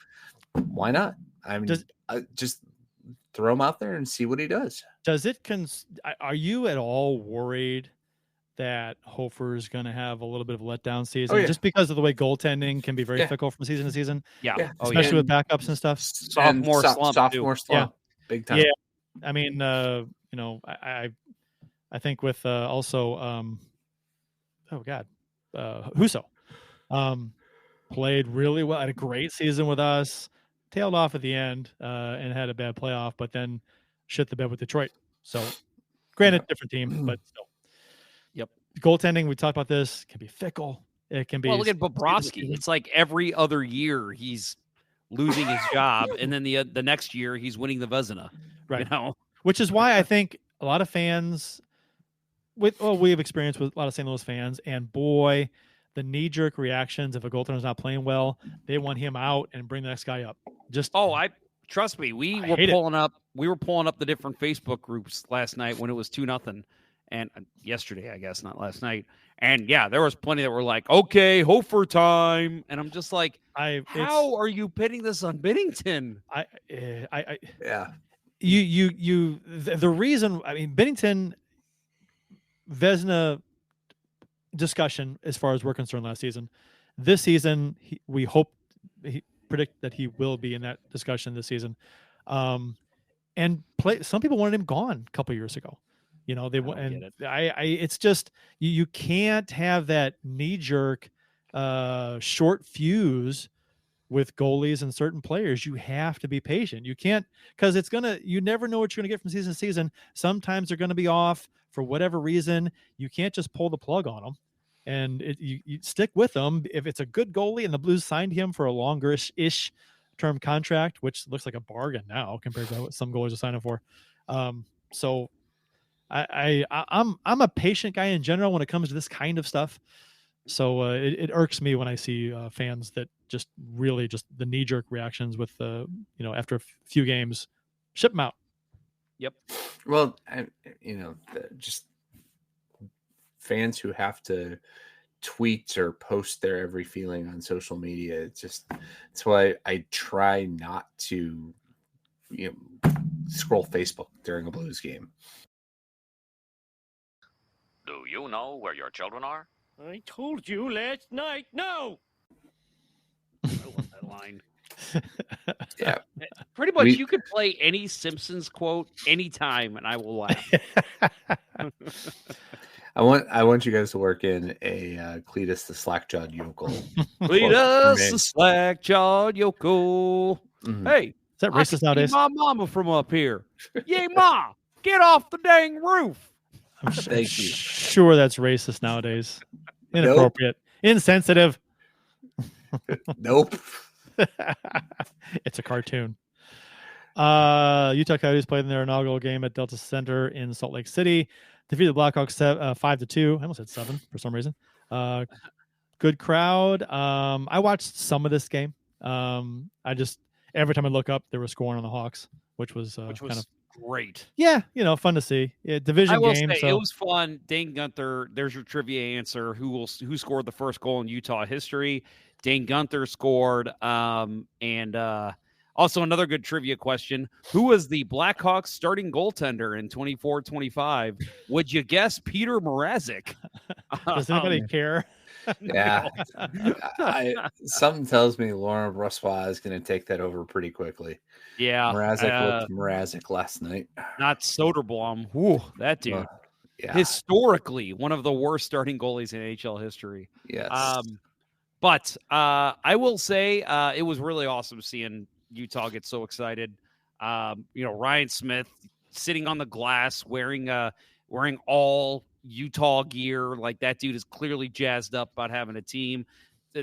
Speaker 7: why not? I mean, just throw him out there and see what he does.
Speaker 6: Are you at all worried that Hofer is going to have a little bit of a letdown season just because of the way goaltending can be very fickle from season to season?
Speaker 10: Yeah.
Speaker 6: Especially with backups and stuff.
Speaker 10: Sophomore slump.
Speaker 6: Yeah.
Speaker 7: Big time.
Speaker 6: Yeah. I mean, I think with Husso, played really well, had a great season with us, tailed off at the end and had a bad playoff, but then shit the bed with Detroit. So granted, different team, but still.
Speaker 10: Yep.
Speaker 6: Goaltending, we talked about this, can be fickle. It can be.
Speaker 10: Well, look at Bobrovsky. It's like every other year he's losing his job, and then the next year he's winning the Vezina.
Speaker 6: Right. Which is why I think a lot of fans, we have experience with a lot of St. Louis fans, and boy, the knee-jerk reactions if a goaltender's not playing well, they want him out and bring the next guy up.
Speaker 10: Trust me, we were pulling up the different Facebook groups last night when it was 2-0, and yesterday, I guess, not last night. And yeah, there was plenty that were like, "Okay, Hofer time," and I'm just like, "How are you pitting this on Binnington?"
Speaker 6: The reason, I mean, Binnington, Vezina discussion as far as we're concerned last season. This season, we predict that he will be in that discussion this season. And and play. Some people wanted him gone a couple years ago. You know, they want, and it's just you can't have that knee jerk, short fuse with goalies and certain players. You have to be patient. You can't, because you never know what you're gonna get from season to season. Sometimes they're gonna be off for whatever reason. You can't just pull the plug on them, and you stick with them. If it's a good goalie and the Blues signed him for a longer-ish term contract, which looks like a bargain now compared to what some goalies are signing for. So I'm a patient guy in general when it comes to this kind of stuff. So it irks me when I see fans that just really just the knee jerk reactions with after a few games, ship them out.
Speaker 10: Yep.
Speaker 7: Well, just fans who have to tweet or post their every feeling on social media. That's why I try not to, scroll Facebook during a Blues game.
Speaker 11: Do you know where your children are?
Speaker 12: I told you last night. No.
Speaker 10: I love that line.
Speaker 7: Yeah.
Speaker 10: Pretty much, you could play any Simpsons quote anytime, and I will laugh.
Speaker 7: I want you guys to work in a Cletus the slack-jawed yokel.
Speaker 10: Cletus the slack-jawed yokel.
Speaker 7: Mm-hmm.
Speaker 10: Hey,
Speaker 6: is that racist nowadays?
Speaker 10: My mama from up here. Yay, ma! Get off the dang roof.
Speaker 6: I'm
Speaker 7: Thank you.
Speaker 6: Sure that's racist nowadays. Inappropriate. Nope. Insensitive.
Speaker 7: Nope.
Speaker 6: It's a cartoon. Utah Coyotes played in their inaugural game at Delta Center in Salt Lake City. Defeated the Blackhawks 5-2. I almost said 7 for some reason. Good crowd. I watched some of this game. Every time I look up, they were scoring on the Hawks, which was kind of
Speaker 10: great.
Speaker 6: Yeah, fun to see. Division
Speaker 10: I will
Speaker 6: game.
Speaker 10: Say, it was fun. Dane Gunther, there's your trivia answer. Who scored the first goal in Utah history? Dane Gunther scored. And also another good trivia question. Who was the Blackhawks starting goaltender in 24-25? Would you guess Peter Mrazek?
Speaker 6: Does anybody care?
Speaker 7: Yeah. Something tells me Laurent Brossoit is going to take that over pretty quickly.
Speaker 10: Yeah.
Speaker 7: Mrazek looked Mrazek last night.
Speaker 10: Not Soderblom. Ooh, that dude.
Speaker 7: Yeah.
Speaker 10: Historically, one of the worst starting goalies in NHL history.
Speaker 7: Yes.
Speaker 10: But I will say it was really awesome seeing Utah get so excited. Ryan Smith sitting on the glass wearing all Utah gear. Like, that dude is clearly jazzed up about having a team.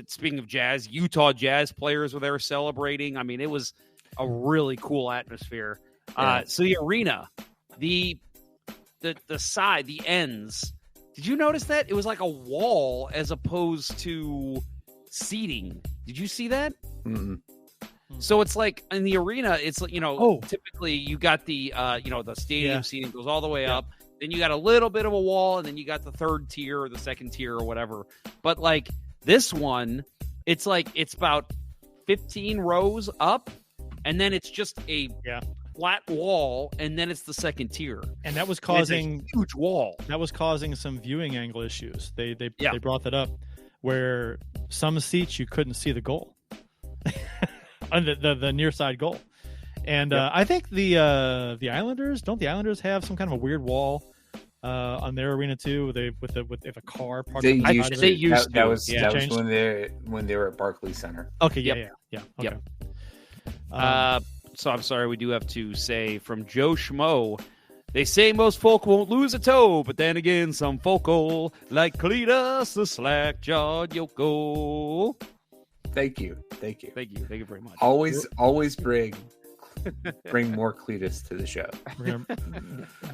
Speaker 10: Speaking of jazz, Utah Jazz players were there celebrating. I mean, it was a really cool atmosphere. Yeah. So the arena, the side, the ends, did you notice that? It was like a wall as opposed to seating. Did you see that?
Speaker 7: Mm-hmm.
Speaker 10: So it's like in the arena, it's like, typically you got the, the stadium seating goes all the way up. Then you got a little bit of a wall, and then you got the third tier or the second tier or whatever. But like this one, it's about 15 rows up, and then it's just a flat wall, and then it's the second tier.
Speaker 6: And that was causing
Speaker 10: a huge wall.
Speaker 6: That was causing some viewing angle issues. They brought that up, where some seats you couldn't see the goal, the near side goal. And I think the Islanders, don't the Islanders have some kind of a weird wall on their arena too? If a car parked
Speaker 7: they
Speaker 6: on
Speaker 7: used
Speaker 6: to.
Speaker 7: That was when they were at Barclays Center.
Speaker 6: Okay, yeah. Okay.
Speaker 10: Yep. So I'm sorry, we do have to say from Joe Schmo, they say most folk won't lose a toe, but then again, some folk'll like Cletus the slack-jawed yokel.
Speaker 7: Thank you
Speaker 10: very much.
Speaker 7: Always bring more Cletus to the show.
Speaker 6: We're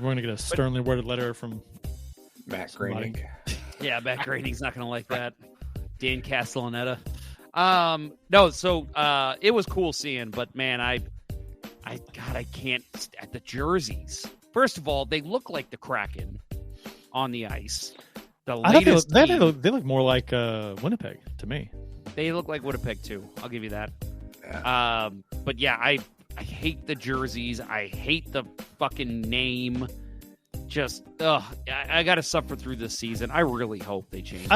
Speaker 6: gonna get a sternly worded letter from
Speaker 7: Matt Groening.
Speaker 10: Yeah, Matt Groening's not gonna like that. Dan Castellaneta. No, so it was cool seeing, but man, I can't at the jerseys. First of all, they look like the Kraken on the ice. The latest
Speaker 6: they look more like Winnipeg to me.
Speaker 10: They look like Winnipeg too. I'll give you that.
Speaker 7: Yeah.
Speaker 10: But yeah, I hate the jerseys. I hate the fucking name. Just, I got to suffer through this season. I really hope they change.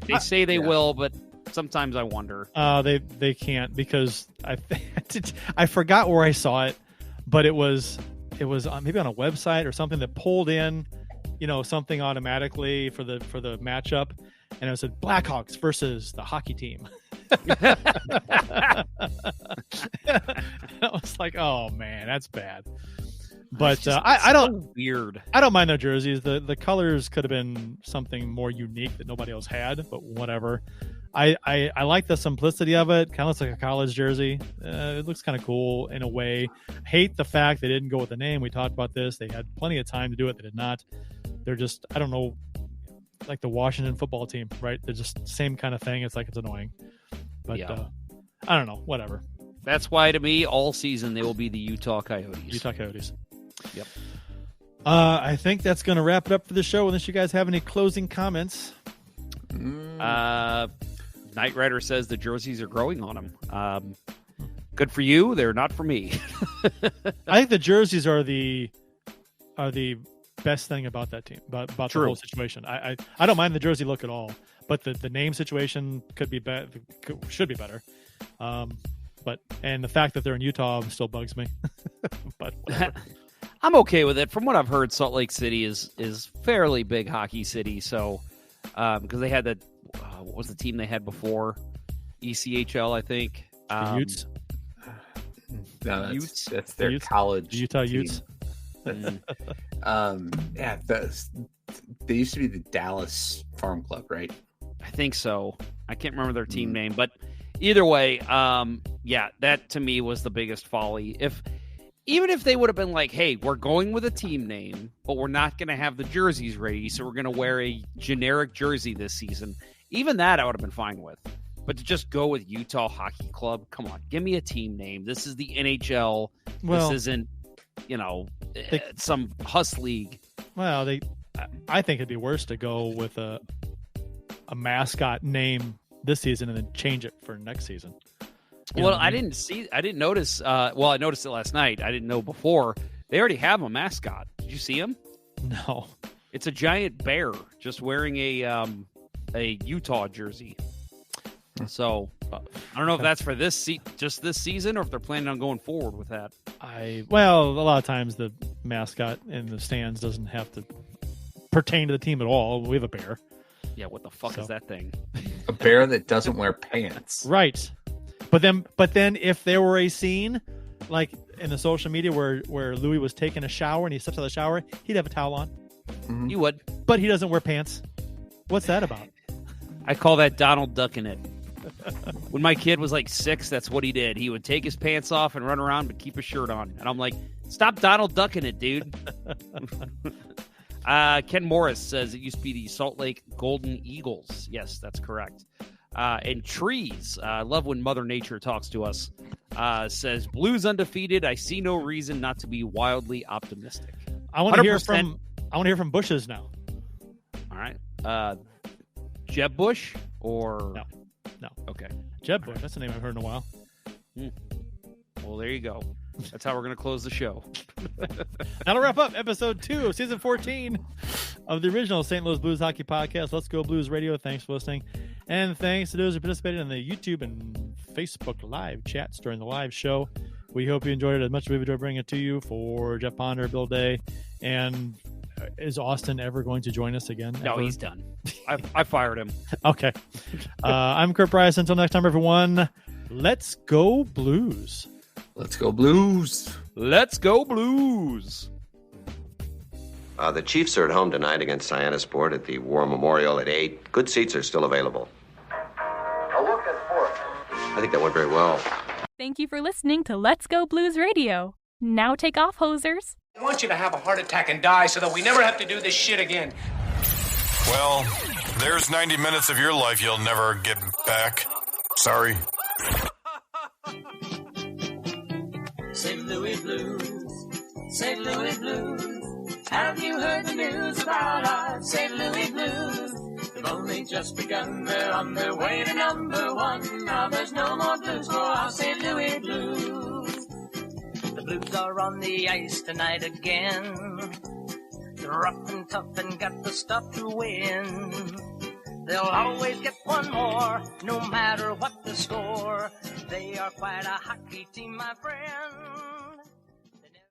Speaker 10: They say they will, but sometimes I wonder.
Speaker 6: They can't, because I forgot where I saw it, but it was it was maybe on a website or something that pulled in, something automatically for the matchup, and it said Blackhawks versus the hockey team. I was like, oh man, that's bad. But I don't
Speaker 10: weird.
Speaker 6: I don't mind their jerseys. The colors could have been something more unique that nobody else had, but whatever. I like the simplicity of it. Kind of looks like a college jersey. It looks kind of cool in a way. Hate the fact they didn't go with the name. We talked about this. They had plenty of time to do it. They did not. They're just, I don't know, like the Washington football team, right? They're just the same kind of thing. It's like, it's annoying. But I don't know. Whatever.
Speaker 10: That's why, to me, all season they will be the Utah Coyotes. Yep.
Speaker 6: I think that's going to wrap it up for the show. Unless you guys have any closing comments.
Speaker 10: Knight Rider says the jerseys are growing on him. Good for you. They're not for me.
Speaker 6: I think the jerseys are the best thing about that team, about the whole situation. I don't mind the jersey look at all, but the name situation should be better. And the fact that they're in Utah still bugs me. But whatever.
Speaker 10: I'm okay with it. From what I've heard, Salt Lake City is fairly big hockey city. So because they had that, what was the team they had before? ECHL, I think.
Speaker 6: Utes.
Speaker 7: No, that's their Utes? College.
Speaker 6: Utah
Speaker 7: team.
Speaker 6: Utes.
Speaker 7: They used to be the Dallas Farm Club, right?
Speaker 10: I think so. I can't remember their team name, but either way, that to me was the biggest folly. Even if they would have been like, hey, we're going with a team name, but we're not going to have the jerseys ready, so we're going to wear a generic jersey this season. Even that I would have been fine with. But to just go with Utah Hockey Club, come on, give me a team name. This is the NHL. This isn't, some Huss League.
Speaker 6: Well, I think it'd be worse to go with a mascot name this season and then change it for next season.
Speaker 10: I didn't notice. I noticed it last night. I didn't know before. They already have a mascot. Did you see him?
Speaker 6: No.
Speaker 10: It's a giant bear just wearing a Utah jersey. So I don't know if that's for just this season, or if they're planning on going forward with that.
Speaker 6: A lot of times the mascot in the stands doesn't have to pertain to the team at all. We have a bear.
Speaker 10: Yeah, what the fuck is that thing?
Speaker 7: A bear that doesn't wear pants.
Speaker 6: Right. But then if there were a scene like in the social media where Louis was taking a shower and he steps out of the shower, he'd have a towel on.
Speaker 10: Mm-hmm. You would.
Speaker 6: But he doesn't wear pants. What's that about?
Speaker 10: I call that Donald ducking it. When my kid was like 6, that's what he did. He would take his pants off and run around but keep his shirt on. And I'm like, stop Donald ducking it, dude. Ken Morris says it used to be the Salt Lake Golden Eagles. Yes, that's correct. And Trees, I love when Mother Nature talks to us, says, Blues undefeated. I see no reason not to be wildly optimistic.
Speaker 6: I want to hear from Bushes now.
Speaker 10: All right. Jeb Bush or
Speaker 6: no.
Speaker 10: Okay.
Speaker 6: Jeb Bush. That's a name I've heard in a while.
Speaker 10: Well, there you go. That's how we're going to close the show.
Speaker 6: That'll wrap up episode 2 of season 14 of the original St. Louis Blues Hockey Podcast. Let's Go Blues Radio. Thanks for listening. And thanks to those who participated in the YouTube and Facebook live chats during the live show. We hope you enjoyed it as much as we've enjoyed bringing it to you. For Jeff Ponder, Bill Day, and is Austin ever going to join us again?
Speaker 10: No, he's done. I fired him.
Speaker 6: Okay. I'm Kurt Price. Until next time, everyone, let's go Blues.
Speaker 7: Let's go Blues.
Speaker 10: Let's go Blues.
Speaker 13: The Chiefs are at home tonight against Sport at the War Memorial at 8. Good seats are still available.
Speaker 14: A look at fourth.
Speaker 13: I think that went very well.
Speaker 15: Thank you for listening to Let's Go Blues Radio. Now take off, hosers.
Speaker 16: I want you to have a heart attack and die so that we never have to do this shit again.
Speaker 17: Well, there's 90 minutes of your life you'll never get back. Sorry.
Speaker 18: St. Louis Blues, St. Louis Blues. Have you heard the news about our St. Louis Blues? They've only just begun, they're on their way to number 1. Now there's no more blues for our St. Louis Blues. The Blues are on the ice tonight again. They're rough and tough and got the stuff to win. They'll always get one more, no matter what the score. They are quite a hockey team, my friend.